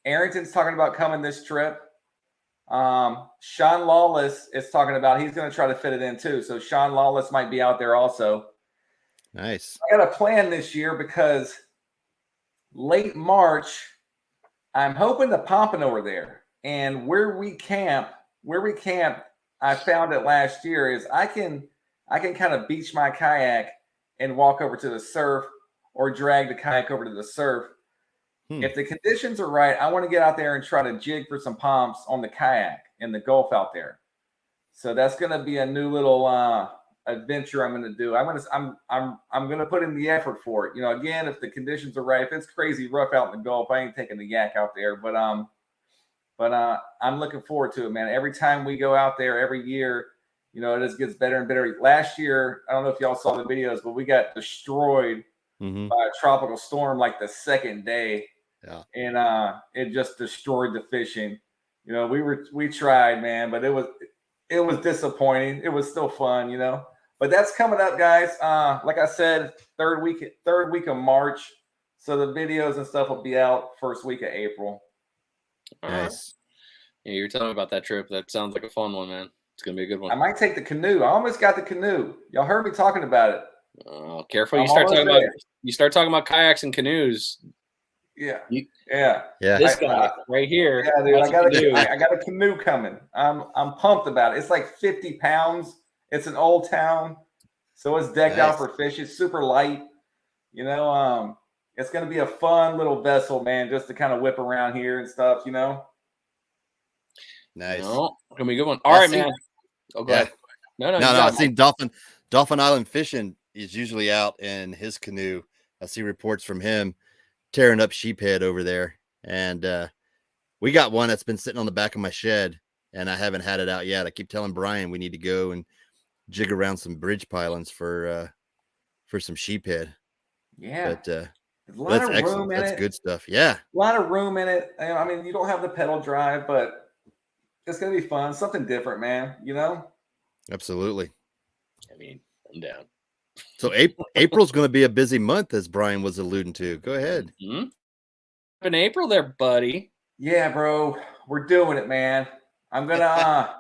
Speaker 4: Arrington's talking about coming this trip. Sean Lawless is talking about he's going to try to fit it in too. So Sean Lawless might be out there also.
Speaker 1: Nice.
Speaker 4: I got a plan this year because late March, I'm hoping the Pompano are there. And where we camp, I found it last year, is I can kind of beach my kayak and walk over to the surf, or drag the kayak over to the surf. If the conditions are right, I want to get out there and try to jig for some pomps on the kayak in the Gulf out there. So that's going to be a new little adventure I'm going to do. I'm going to put in the effort for it. You know, again, if the conditions are right, if it's crazy rough out in the Gulf, I ain't taking the yak out there. But I'm looking forward to it, man. Every time we go out there, every year, you know, it just gets better and better. Last year, I don't know if y'all saw the videos, but we got destroyed by a tropical storm like the 2nd day.
Speaker 1: Yeah.
Speaker 4: And it just destroyed the fishing. You know, we tried, man, but it was disappointing. It was still fun, you know. But that's coming up, guys. Like I said, third week of March. So the videos and stuff will be out 1st week of April.
Speaker 1: Nice.
Speaker 2: Yeah, you're telling me about that trip. That sounds like a fun one, man. It's gonna be a good one.
Speaker 4: I might take the canoe. I almost got the canoe. Y'all heard me talking about it.
Speaker 2: Oh, careful! You start talking about kayaks and canoes.
Speaker 4: Yeah.
Speaker 2: This guy right here.
Speaker 4: Yeah, dude, I got a canoe coming. I'm pumped about it. It's like 50 pounds. It's an old town, so it's decked out for fish. It's super light. You know, it's gonna be a fun little vessel, man, just to kind of whip around here and stuff. You know.
Speaker 1: Nice.
Speaker 2: No, gonna be a good one. All right, man. Oh, go ahead. No.
Speaker 1: I see Dolphin Island Fishing is usually out in his canoe. I see reports from him tearing up sheephead over there, and we got one that's been sitting on the back of my shed, and I haven't had it out yet. I keep telling Brian we need to go and jig around some bridge pilings for some sheephead.
Speaker 4: Yeah,
Speaker 1: but
Speaker 4: there's a lot of room in it.
Speaker 1: That's good stuff. Yeah,
Speaker 4: a lot of room in it. I mean, you don't have the pedal drive, but it's gonna be fun. Something different, man. You know.
Speaker 1: Absolutely.
Speaker 2: I mean, I'm down.
Speaker 1: So April's going to be a busy month, as Brian was alluding to. Go ahead.
Speaker 2: In April there, buddy.
Speaker 4: Yeah, bro. We're doing it, man. I'm gonna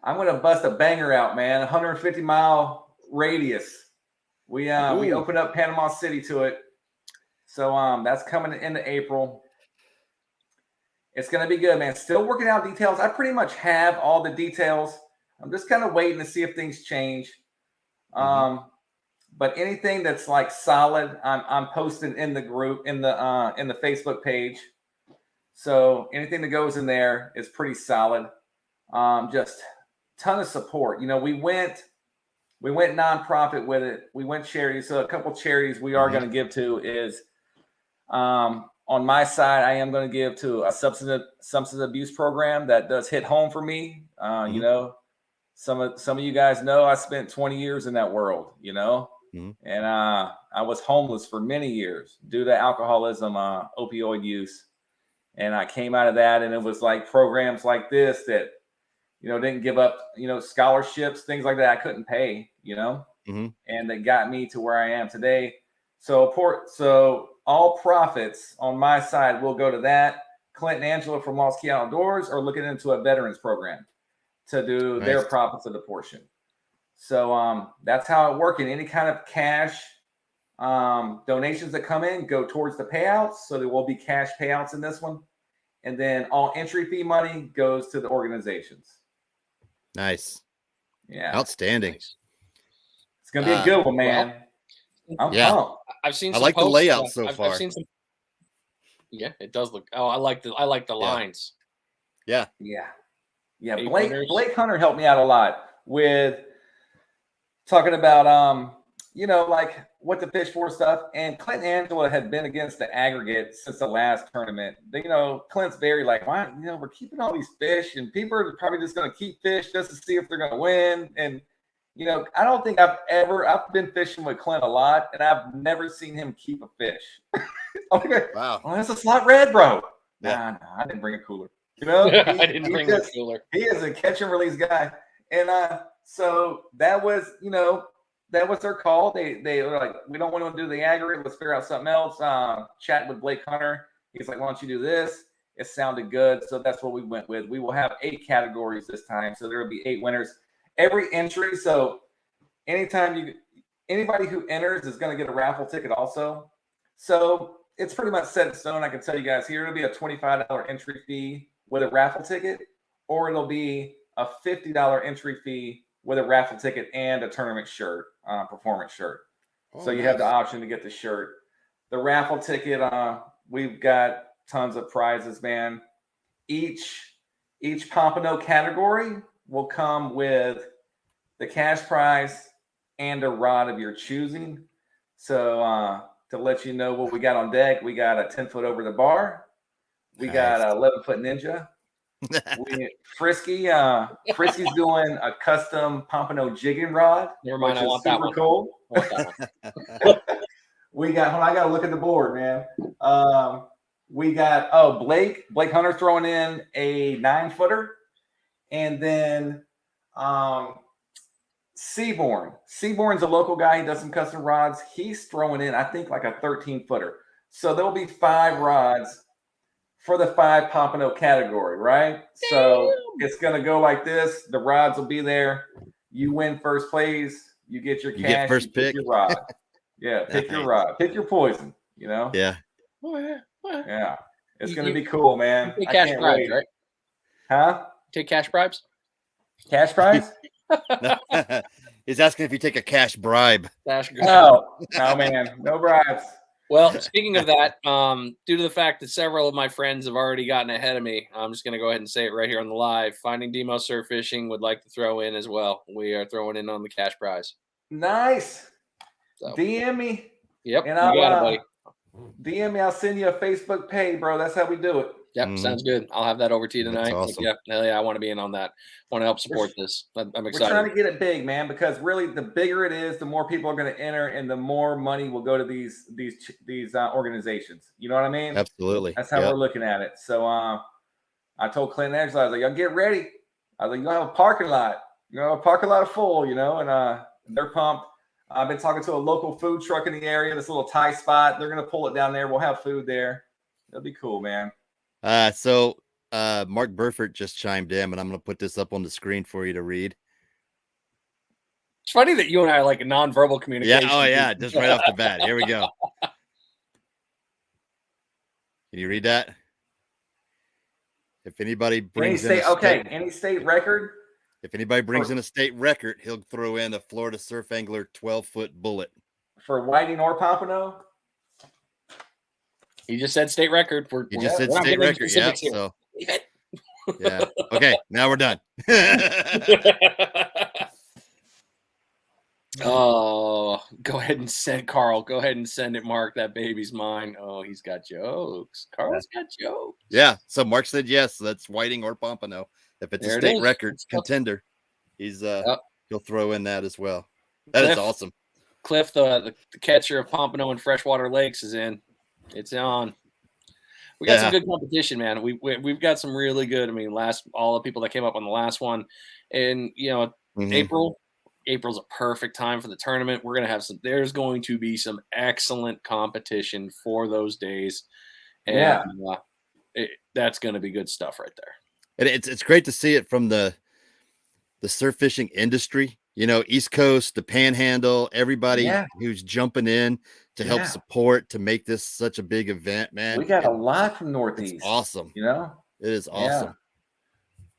Speaker 4: bust a banger out, man. 150-mile radius. We opened up Panama City to it. So that's coming into April. It's gonna be good, man. Still working out details. I pretty much have all the details. I'm just kind of waiting to see if things change. But anything that's like solid, I'm posting in the group, in the Facebook page. So anything that goes in there is pretty solid. Just ton of support. You know, we went nonprofit with it. We went charity. So a couple charities we are going to give to is on my side, I am going to give to a substance abuse program that does hit home for me. You know, some of you guys know I spent 20 years in that world, you know, and I was homeless for many years due to alcoholism, opioid use. And I came out of that, and it was like programs like this that, didn't give up, scholarships, things like that I couldn't pay, and that got me to where I am today. So all profits on my side will go to that. Clint and Angela from Lost Key Outdoors are looking into a veterans program to do their profits of the portion. So that's how it works. And any kind of cash donations that come in go towards the payouts. So there will be cash payouts in this one. And then all entry fee money goes to the organizations.
Speaker 1: Nice.
Speaker 4: Yeah.
Speaker 1: Outstanding.
Speaker 4: It's going to be a good one, man. I'm pumped.
Speaker 2: I've seen
Speaker 1: I
Speaker 2: some
Speaker 1: like the
Speaker 2: posts,
Speaker 1: layout so far.
Speaker 2: I've seen some. Yeah, it does look. Oh, I like the lines.
Speaker 1: Yeah.
Speaker 4: Blake Hunter helped me out a lot with talking about like what to fish for stuff. And Clint and Angela had been against the aggregate since the last tournament. Clint's very like, why, we're keeping all these fish, and people are probably just going to keep fish just to see if they're going to win. And I don't think I've been fishing with Clint a lot, and I've never seen him keep a fish. Wow. Well, that's a slot red, bro. Nah, I didn't bring a cooler.
Speaker 2: I didn't bring a cooler.
Speaker 4: He is a catch and release guy. And so that was their call. They were like, we don't want to do the aggregate. Let's figure out something else. Chat with Blake Hunter. He's like, why don't you do this? It sounded good. So that's what we went with. We will have 8 categories this time. So there will be 8 winners. Every entry. So anybody who enters is going to get a raffle ticket also. So it's pretty much set in stone. I can tell you guys here, it'll be a $25 entry fee with a raffle ticket, or it'll be a $50 entry fee with a raffle ticket and a tournament shirt, performance shirt. So you have the option to get the shirt. The raffle ticket, we've got tons of prizes, man. Each Pompano category will come with the cash prize and a rod of your choosing. So to let you know what we got on deck, we got a 10-foot over the bar. We got a 11-foot Ninja. Frisky's doing a custom Pompano jigging rod.
Speaker 2: Never mind,
Speaker 4: which
Speaker 2: I
Speaker 4: is
Speaker 2: want that
Speaker 4: super
Speaker 2: one.
Speaker 4: cool. We got. I got to look at the board, man. We got Blake Hunter throwing in a 9-footer, and then Seaborn's a local guy. He does some custom rods. He's throwing in, I think, like a 13-footer. So there'll be 5 rods for the 5 Pompano category, right? Damn. So it's going to go like this. The rods will be there. You win first place. You get your cash. You
Speaker 1: get first pick.
Speaker 4: Your rod. Yeah, pick your rod. Pick your poison,
Speaker 1: Yeah.
Speaker 4: Yeah. It's going to be cool, man.
Speaker 2: Take cash bribes, right?
Speaker 4: Huh?
Speaker 2: Take cash bribes?
Speaker 4: Cash prize?
Speaker 1: He's asking if you take a cash bribe.
Speaker 4: No, man. No bribes.
Speaker 2: Well, speaking of that, due to the fact that several of my friends have already gotten ahead of me, I'm just going to go ahead and say it right here on the live. Finding Demo Surf Fishing would like to throw in as well. We are throwing in on the cash prize.
Speaker 4: Nice.
Speaker 2: So,
Speaker 4: DM me.
Speaker 2: Yep.
Speaker 4: And
Speaker 2: you got it, buddy.
Speaker 4: DM me. I'll send you a Facebook pay, bro. That's how we do it.
Speaker 2: Yep. Sounds good. I'll have that over to you tonight.
Speaker 1: That's awesome.
Speaker 2: Yeah. Hell yeah. I want to be in on that. I want to help support this. I'm excited.
Speaker 4: We're trying to get it big, man, because really the bigger it is, the more people are going to enter and the more money will go to these organizations. You know what I mean?
Speaker 1: Absolutely.
Speaker 4: That's how we're looking at it. So I told Clint and Angela, I was like, y'all get ready. I was like, you'll have a parking lot. A parking lot full, and they're pumped. I've been talking to a local food truck in the area, this little Thai spot. They're going to pull it down there. We'll have food there. It'll be cool, man.
Speaker 1: So Mark Burford just chimed in, and I'm going to put this up on the screen for you to read.
Speaker 2: It's funny that you and I are like a nonverbal communication.
Speaker 1: Yeah. Oh, yeah. Just right off the bat. Here we go. Can you read that? If anybody brings
Speaker 4: any state record.
Speaker 1: If anybody brings in a state record, he'll throw in a Florida Surf Angler 12-foot bullet.
Speaker 4: For whiting or pompano?
Speaker 2: He just said state record.
Speaker 1: He just said state record. Yeah. So, yeah. Okay. Now we're done.
Speaker 2: Oh, go ahead and send Carl. Go ahead and send it, Mark. That baby's mine. Oh, he's got jokes. Carl's got jokes.
Speaker 1: Yeah. So Mark said yes. So that's whiting or pompano. If it's a state record contender, he's he'll throw in that as well. That is awesome.
Speaker 2: Cliff, the catcher of Pompano and freshwater lakes, is in. It's on. We got some good competition, man. We've got some really good. I mean, all the people that came up on the last one, and April's a perfect time for the tournament. We're gonna have there's going to be some excellent competition for those days, and that's gonna be good stuff right there.
Speaker 1: And it's great to see it from the surf fishing industry. East Coast, the Panhandle, everybody who's jumping in to help support to make this such a big event, man.
Speaker 4: We got a lot from Northeast.
Speaker 1: It's awesome.
Speaker 4: It
Speaker 1: is awesome.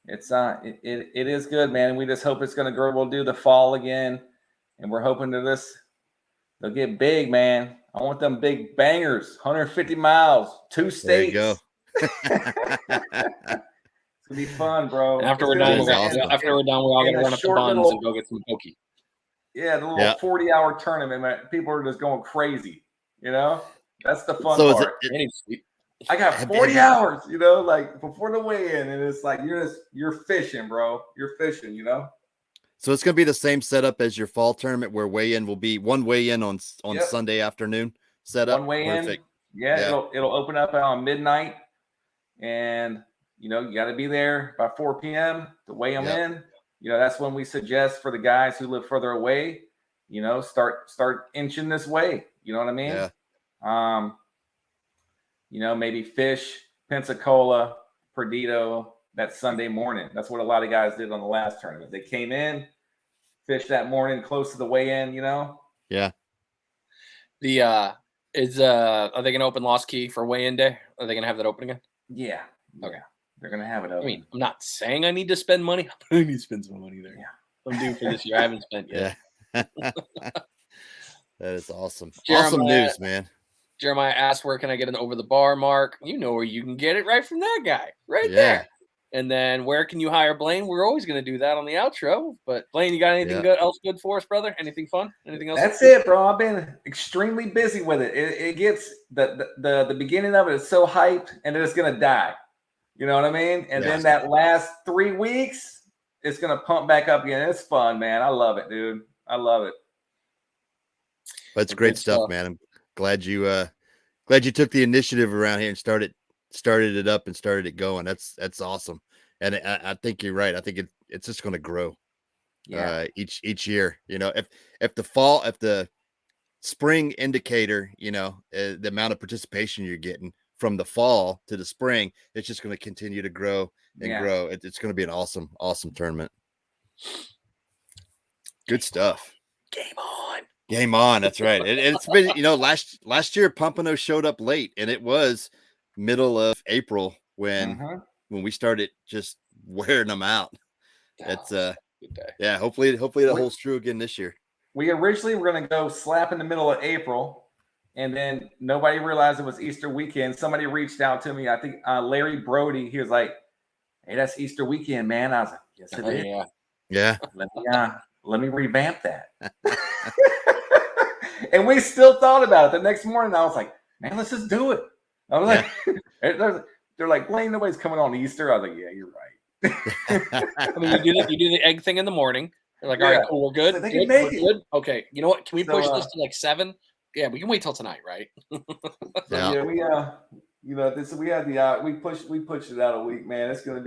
Speaker 4: It's it is good, man. We just hope it's going to grow. We'll do the fall again, and we're hoping that they'll get big, man. I want them big bangers, 150 miles, 2 states.
Speaker 1: There you
Speaker 4: go. It's gonna be fun, bro.
Speaker 2: After we're done, we're all gonna run up to Buns and go get some pokey.
Speaker 4: Yeah, the little 40-hour tournament, man. People are just going crazy. That's the fun part. I got 40 hours, like before the weigh-in, and it's like you're fishing, bro. You're fishing,
Speaker 1: So it's gonna be the same setup as your fall tournament, where weigh-in will be one weigh-in on Sunday afternoon. Setup.
Speaker 4: One weigh-in. Yeah, it'll open up on midnight, and you got to be there by 4 p.m. to weigh them in. That's when we suggest for the guys who live further away, start inching this way. You know what I mean? Yeah. Maybe fish Pensacola, Perdido that Sunday morning. That's what a lot of guys did on the last tournament. They came in, fished that morning close to the weigh-in.
Speaker 1: Yeah.
Speaker 2: Are they going to open Lost Key for weigh-in day? Are they going to have that open again?
Speaker 4: Yeah.
Speaker 2: Okay.
Speaker 4: They're going to have it open.
Speaker 2: I mean, I'm not saying I need to spend money. I need to spend some money there. Yeah. I'm due for this year. I haven't spent yet.
Speaker 1: Yeah. That is awesome. Awesome news, man.
Speaker 2: Jeremiah asked, where can I get an over the bar mark? You know where you can get it right from that guy right there. And then where can you hire Blane? We're always going to do that on the outro. But Blane, you got anything else good for us, brother? Anything fun? Anything else?
Speaker 4: That's it, bro. I've been extremely busy with it. It gets the beginning of it is so hyped, and then it's going to die. You know what I mean? And then that last 3 weeks, it's going to pump back up again. It's fun, man. I love it, dude. I love it.
Speaker 1: That's great stuff, man. I'm glad you took the initiative around here and started it up and started it going. That's awesome. And I think you're right. I think it's just going to grow each year. If the spring indicator, the amount of participation you're getting from the fall to the spring, it's just going to continue to grow and grow. It's going to be an awesome tournament. Good stuff. Game on. That's right. It's been, last year Pompano showed up late, and it was middle of April when we started just wearing them out. It's hopefully that holds true again this year.
Speaker 4: We originally were going to go slap in the middle of April, and then nobody realized it was Easter weekend. Somebody reached out to me. I think Larry Brody. He was like, "Hey, that's Easter weekend, man." I was like, "Yes, it is."
Speaker 1: Yeah.
Speaker 4: Let me revamp that. And we still thought about it. The next morning, I was like, "Man, let's just do it." I was like, "They're like, Blane, nobody's coming on Easter." I was like, "Yeah, you're right."
Speaker 2: I mean, you do the egg thing in the morning. They're like, "All right, cool, we're good.
Speaker 4: So we're
Speaker 2: good. Okay, you know what? Can we push this to like 7? Yeah, we can wait till tonight, right?"
Speaker 4: We pushed it out a week, man. It's gonna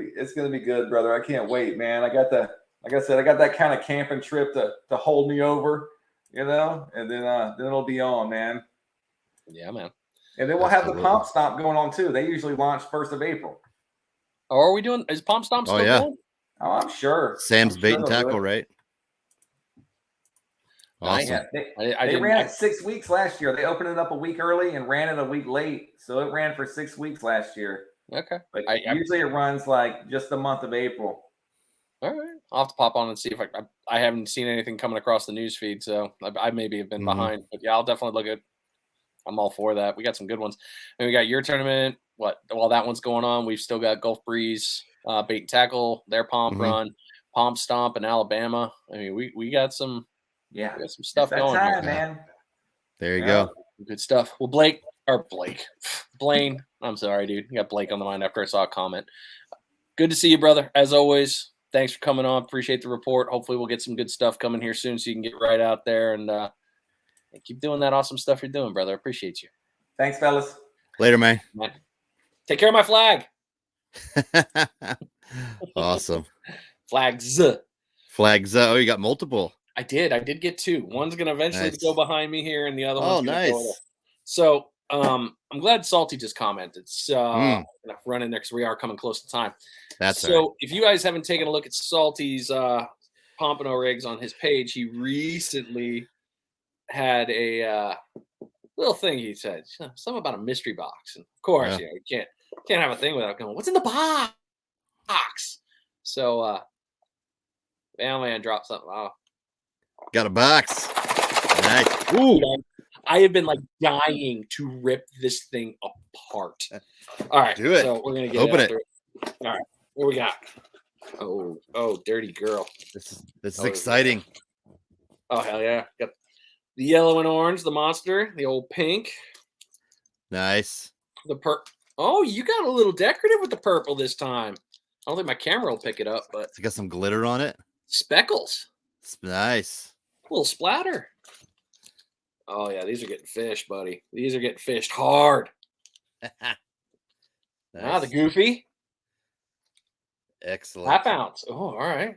Speaker 4: be good, brother. I can't wait, man. I got that kind of camping trip to hold me over, and then it'll be on, man.
Speaker 2: Yeah, man.
Speaker 4: And then we'll have the Pomp Stomp going on too. They usually launch 1st of April.
Speaker 2: Oh, are we doing? Is Pomp Stomp still going?
Speaker 4: Oh, I'm sure.
Speaker 1: Sam's bait and tackle, right? Awesome.
Speaker 4: Yeah, they ran it 6 weeks last year. They opened it up a week early and ran it a week late, so it ran for 6 weeks last year.
Speaker 2: Okay.
Speaker 4: But usually it runs like just the month of April.
Speaker 2: All right. I'll have to pop on and see if I haven't seen anything coming across the news feed, so I maybe have been behind. But yeah, I'll definitely look at. I'm all for that. We got some good ones. And we got your tournament. While that one's going on, we've still got Gulf Breeze, bait and tackle, their pomp run, Pomp Stomp in Alabama. I mean, we got some. Yeah, we got some stuff going here,
Speaker 4: man.
Speaker 1: There you go.
Speaker 2: Good stuff. Well, Blane. I'm sorry, dude. You got Blake on the mind after I saw a comment. Good to see you, brother. As always, thanks for coming on. Appreciate the report. Hopefully, we'll get some good stuff coming here soon, so you can get right out there and keep doing that awesome stuff you're doing, brother. Appreciate you.
Speaker 4: Thanks, fellas.
Speaker 1: Later, man.
Speaker 2: Take care of my flag.
Speaker 1: Awesome.
Speaker 2: Flags.
Speaker 1: Flags. Oh, you got multiple.
Speaker 2: I did get 2. One's gonna eventually
Speaker 1: Nice.
Speaker 2: go behind me here, and the other
Speaker 1: Oh,
Speaker 2: one's gonna go there.
Speaker 1: nice.
Speaker 2: So I'm glad Salty just commented. So
Speaker 1: Mm.
Speaker 2: I'm gonna run in there because we are coming close to time.
Speaker 1: That's
Speaker 2: so
Speaker 1: all right.
Speaker 2: if you guys haven't taken a look at Salty's Pompano rigs on his page, he recently had a little thing he said, something about a mystery box. And of course,
Speaker 1: Yeah.
Speaker 2: you can't have a thing without going, what's in the box? So man dropped something off.
Speaker 1: Got a box. Nice. Ooh.
Speaker 2: I have been like dying to rip this thing apart. All right,
Speaker 1: Do it.
Speaker 2: So we're gonna get
Speaker 1: Open it.
Speaker 2: All right, what we got? Oh, dirty girl.
Speaker 1: This is exciting.
Speaker 2: Oh hell yeah! Got the yellow and orange, the monster, the old pink,
Speaker 1: Nice.
Speaker 2: the purple. Oh, you got a little decorative with the purple this time. I don't think my camera will pick it up, but
Speaker 1: It's got some glitter on it.
Speaker 2: speckles,
Speaker 1: It's nice.
Speaker 2: a little splatter. Oh yeah, these are getting fished, buddy. These are getting fished hard. Ah, the
Speaker 1: Nice.
Speaker 2: goofy.
Speaker 1: Excellent.
Speaker 2: Half ounce. Oh, all right.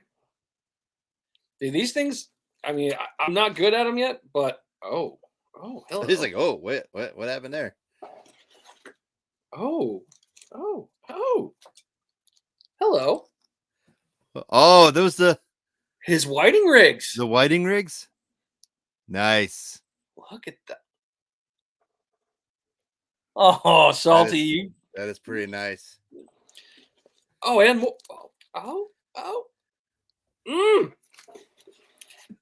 Speaker 2: Dude, these things, I mean, I'm not good at them yet, but hello.
Speaker 1: He's like, oh, what happened there?
Speaker 2: Oh, hello.
Speaker 1: Oh, those
Speaker 2: His whiting rigs.
Speaker 1: the whiting rigs. Nice.
Speaker 2: Look at that. Oh, Salty.
Speaker 1: That is pretty nice.
Speaker 2: Oh, and mm.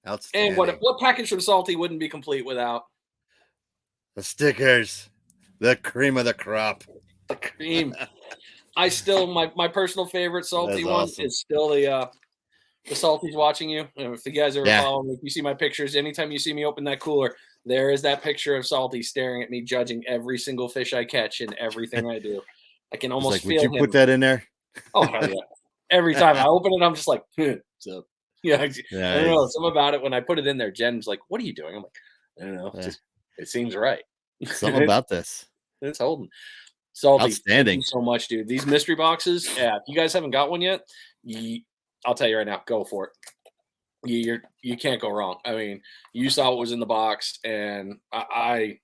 Speaker 1: Outstanding.
Speaker 2: And what package from Salty wouldn't be complete without
Speaker 1: the stickers, the cream of the crop.
Speaker 2: the cream? I still my personal favorite Salty
Speaker 1: That's
Speaker 2: one
Speaker 1: awesome.
Speaker 2: is still the Salty's watching you. And if you guys ever
Speaker 1: Yeah.
Speaker 2: follow me, if you see my pictures, anytime you see me open that cooler, there is that picture of Salty staring at me, judging every single fish I catch and everything I do. I can
Speaker 1: It's
Speaker 2: almost
Speaker 1: like,
Speaker 2: feel
Speaker 1: would you
Speaker 2: him.
Speaker 1: put that in there?
Speaker 2: Oh hell yeah! Every time I open it, I'm just like, so yeah. I don't know.
Speaker 1: Nice.
Speaker 2: Something about it when I put it in there. Jen's like, "What are you doing?" I'm like, "I don't know.
Speaker 1: Yeah.
Speaker 2: Just it seems right."
Speaker 1: Something about this.
Speaker 2: It's holding. Salty,
Speaker 1: Outstanding.
Speaker 2: thank you so much, dude. These mystery boxes. Yeah, if you guys haven't got one yet, I'll tell you right now, go for it. You can't go wrong. I mean, you saw what was in the box, and I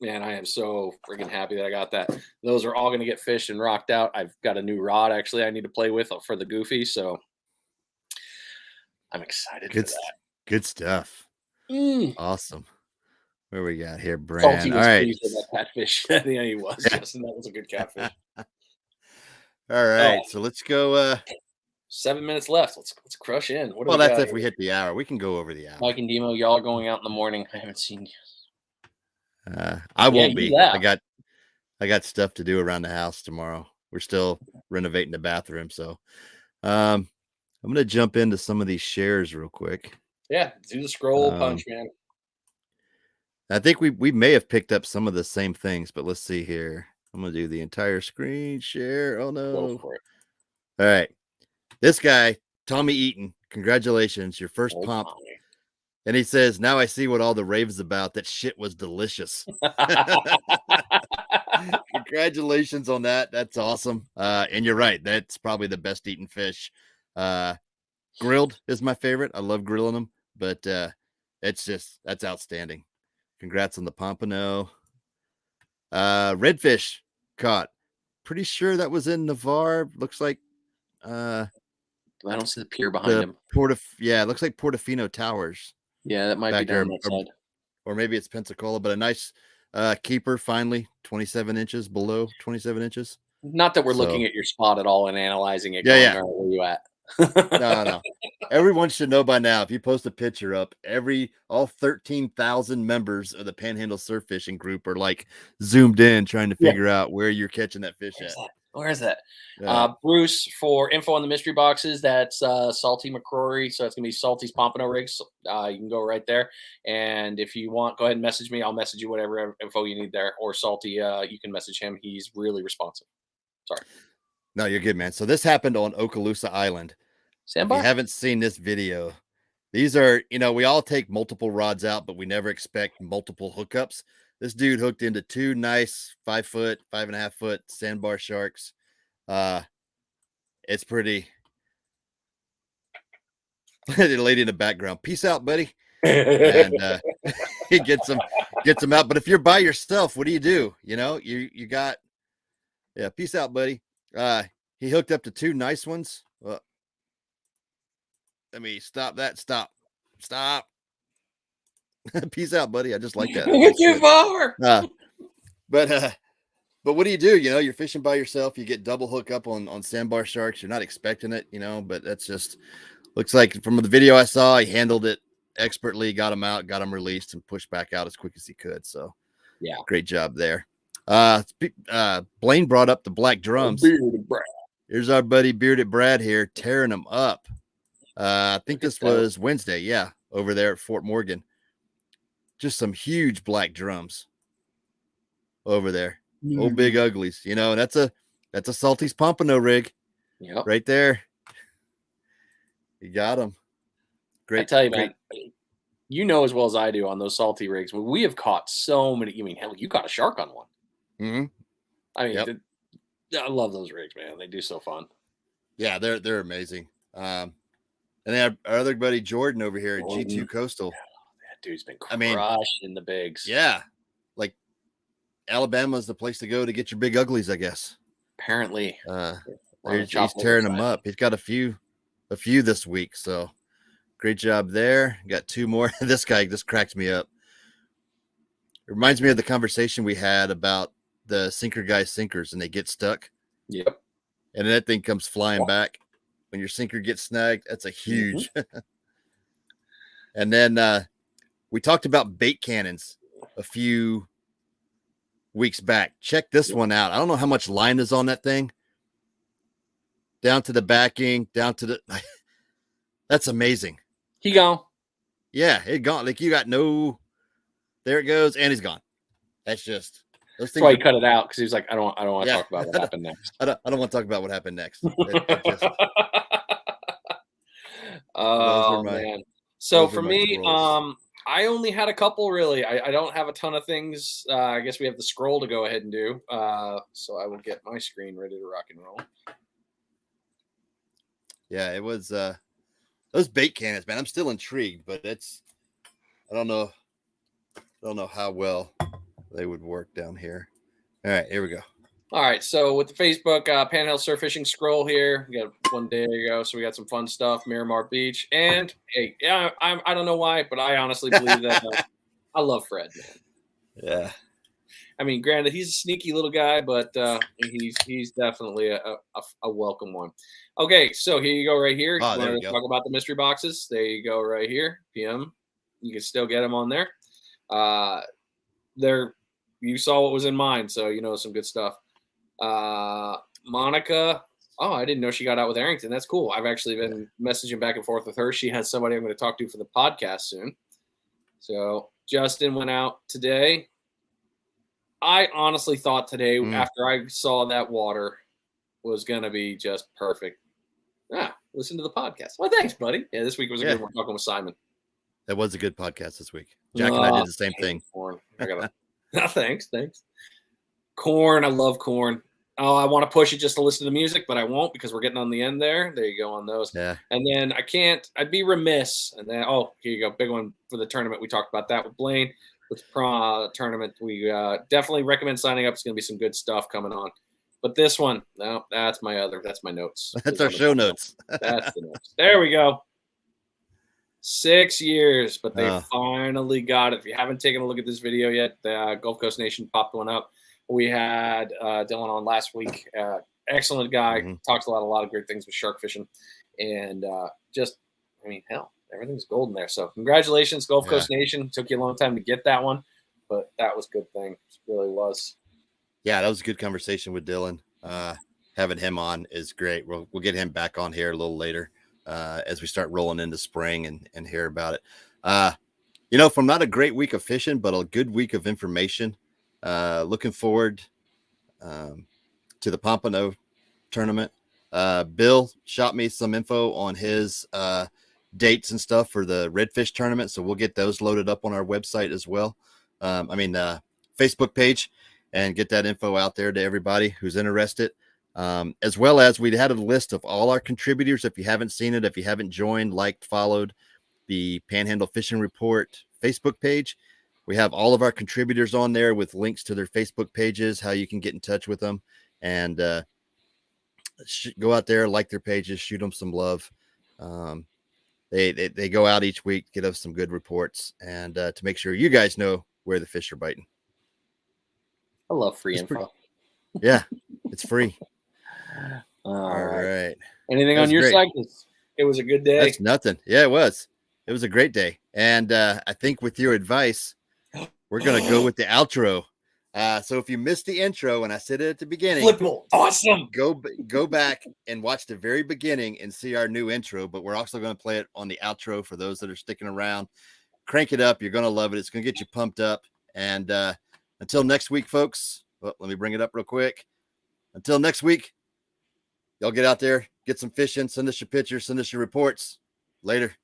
Speaker 2: am so freaking happy that I got that. Those are all going to get fished and rocked out. I've got a new rod actually I need to play with for the goofy, so I'm excited for that.
Speaker 1: Good stuff.
Speaker 2: Mm.
Speaker 1: Awesome. Where we got here,
Speaker 2: Salty
Speaker 1: Brand? All
Speaker 2: was
Speaker 1: right.
Speaker 2: pleased with that catfish. Yeah, he was. Justin, that was a good catfish.
Speaker 1: All right. So let's go.
Speaker 2: 7 minutes left. Let's crush in. What do
Speaker 1: Well,
Speaker 2: we
Speaker 1: that's
Speaker 2: got
Speaker 1: if we hit the hour. We can go over the hour.
Speaker 2: Mike and Demo, y'all are going out in the morning. I haven't seen you.
Speaker 1: I won't
Speaker 2: you
Speaker 1: be.
Speaker 2: left.
Speaker 1: I got stuff to do around the house tomorrow. We're still renovating the bathroom, so I'm gonna jump into some of these shares real quick.
Speaker 2: Yeah, do the scroll punch, man.
Speaker 1: I think we may have picked up some of the same things, but let's see here. I'm gonna do the entire screen share. Oh no!
Speaker 2: Go for it.
Speaker 1: All right, this guy, Tommy Eaton, congratulations, your first
Speaker 2: Oh,
Speaker 1: pump.
Speaker 2: Tommy.
Speaker 1: And he says, "Now I see what all the raves about. That shit was delicious." Congratulations on that. That's awesome. And you're right. That's probably the best eaten fish. Grilled is my favorite. I love grilling them, but that's outstanding. Congrats on the Pompano. Redfish caught. Pretty sure that was in Navarre. Looks like
Speaker 2: I don't see the pier behind him.
Speaker 1: It looks like Portofino Towers.
Speaker 2: Yeah, that might be down that side.
Speaker 1: Or maybe it's Pensacola, but a nice keeper finally, 27 inches below 27 inches.
Speaker 2: Not that we're looking at your spot at all and analyzing it.
Speaker 1: Yeah,
Speaker 2: All right, where you at?
Speaker 1: No. Everyone should know by now. If you post a picture up, all 13,000 members of the Panhandle Surf Fishing group are like zoomed in, trying to figure out where you're catching that fish at.
Speaker 2: Where is that?
Speaker 1: Yeah.
Speaker 2: Bruce, for info on the mystery boxes, that's Salty McCrory. So it's gonna be Salty's Pompano rigs. You can go right there, and if you want, go ahead and message me. I'll message you whatever info you need there, or Salty. You can message him. He's really responsive. Sorry.
Speaker 1: No, you're good, man. So this happened on Okaloosa Island.
Speaker 2: Stand
Speaker 1: If
Speaker 2: by.
Speaker 1: you haven't seen this video, these are, we all take multiple rods out, but we never expect multiple hookups. This dude hooked into 2 nice 5 foot, 5.5 foot sandbar sharks. It's pretty. The lady in the background. Peace out, buddy. And he gets them out. But if you're by yourself, what do? You got, yeah, peace out, buddy. He hooked up to 2 nice ones. Well, let me stop that. Stop. Peace out, buddy. I just like that.
Speaker 2: Too far.
Speaker 1: But what do? You're fishing by yourself. You get double hook up on sandbar sharks. You're not expecting it, but that's just looks like from the video I saw, he handled it expertly, got him out, got him released, and pushed back out as quick as he could. So
Speaker 2: yeah,
Speaker 1: great job there. Blane brought up the black drums. Here's our buddy Bearded Brad here tearing them up. I think this was Wednesday. Yeah, over there at Fort Morgan. Just some huge black drums over there. Oh, big uglies. That's a Salty's Pompano rig.
Speaker 2: Yeah,
Speaker 1: right there. You got them. Great.
Speaker 2: I tell you, man, as well as I do on those salty rigs, we have caught so many. Hell, you caught a shark on one.
Speaker 1: Mm-hmm.
Speaker 2: I mean, I love those rigs, man. They do so fun.
Speaker 1: Yeah, they're amazing. And then our other buddy Jordan over here at G2 Coastal.
Speaker 2: That dude's been crushing the bigs.
Speaker 1: Yeah, like Alabama is the place to go to get your big uglies, I guess.
Speaker 2: Apparently,
Speaker 1: he's tearing them up. He's got a few this week, so great job there. Got 2 more. This guy just cracked me up. It reminds me of the conversation we had about the sinker guys sinkers and they get stuck.
Speaker 2: Yep.
Speaker 1: And that thing comes flying back. When your sinker gets snagged, that's a huge. And then we talked about bait cannons a few weeks back. Check this one out. I don't know how much line is on that thing. Down to the backing, down to the. That's amazing.
Speaker 2: He gone.
Speaker 1: Yeah, it gone. Like you got no. There it goes, and he's gone. That's just.
Speaker 2: That's why he cut it out because he was like, I don't want to talk about what happened next.
Speaker 1: I don't want to talk about what happened next.
Speaker 2: Oh man. So for me, I only had a couple really. I don't have a ton of things. I guess we have the scroll to go ahead and do. So I will get my screen ready to rock and roll.
Speaker 1: Yeah, it was those bait cannons, man. I'm still intrigued, but I don't know how well they would work down here. All right, here we go.
Speaker 2: All right, so with the Facebook Panhandle Surf Fishing scroll here, we got one day ago, so we got some fun stuff. Miramar Beach, and hey, yeah, I don't know why, but I honestly believe that I love Fred, man.
Speaker 1: Yeah,
Speaker 2: I mean, granted, he's a sneaky little guy, but he's definitely a welcome one. Okay, so here you go, right here.
Speaker 1: Oh,
Speaker 2: you want to talk about the mystery boxes? There you go, right here. PM, you can still get them on there. You saw what was in mine, so you know some good stuff. Monica, oh, I didn't know she got out with Arrington. That's cool. I've actually been messaging back and forth with her. She has somebody I'm going to talk to for the podcast soon. So Justin went out today. I honestly thought today, after I saw that water, was going to be just perfect. Listen to the podcast. Well, thanks, buddy. Yeah, this week was a good one talking with Simon.
Speaker 1: That was a good podcast this week. Jack and I did the same thing.
Speaker 2: Corn. Thanks. Corn. I love corn. Oh, I want to push it just to listen to music, but I won't because we're getting on the end there. There you go on those.
Speaker 1: Yeah.
Speaker 2: And then I'd be remiss. And then, here you go. Big one for the tournament. We talked about that with Blane. With tournament, we definitely recommend signing up. It's going to be some good stuff coming on. But this one, no, that's my notes.
Speaker 1: That's our show notes.
Speaker 2: That's the notes. There we go. 6 years, but they finally got it. If you haven't taken a look at this video yet, the Gulf Coast Nation popped one up. We had Dylan on last week. Excellent guy. Talks a lot of great things with shark fishing. And hell, everything's golden there. So congratulations, Gulf Coast Nation. Took you a long time to get that one, but that was a good thing. It really was. Yeah,
Speaker 1: that was a good conversation with Dylan. Having him on is great. We'll get him back on here a little later. As we start rolling into spring and hear about it. From not a great week of fishing, but a good week of information. Looking forward to the Pompano tournament. Bill shot me some info on his dates and stuff for the redfish tournament, so we'll get those loaded up on our website as well. Facebook page and get that info out there to everybody who's interested. As well as we had a list of all our contributors. If you haven't seen it, if you haven't joined, liked, followed the Panhandle Fishing Report Facebook page, we have all of our contributors on there with links to their Facebook pages, how you can get in touch with them, and go out there, like their pages, shoot them some love. They go out each week, get us some good reports, and to make sure you guys know where the fish are biting.
Speaker 2: I love free info.
Speaker 1: Yeah, it's free.
Speaker 2: All right.
Speaker 1: right.
Speaker 2: Anything on your side? It was a good day.
Speaker 1: That's nothing. Yeah, it was. It was a great day. And I think with your advice, we're going to go with the outro. So if you missed the intro and I said it at the beginning,
Speaker 2: awesome.
Speaker 1: Go back and watch the very beginning and see our new intro, but we're also going to play it on the outro for those that are sticking around. Crank it up. You're going to love it. It's going to get you pumped up. And until next week, folks, let me bring it up real quick. Until next week, y'all get out there, get some fishing, send us your pictures, send us your reports. Later.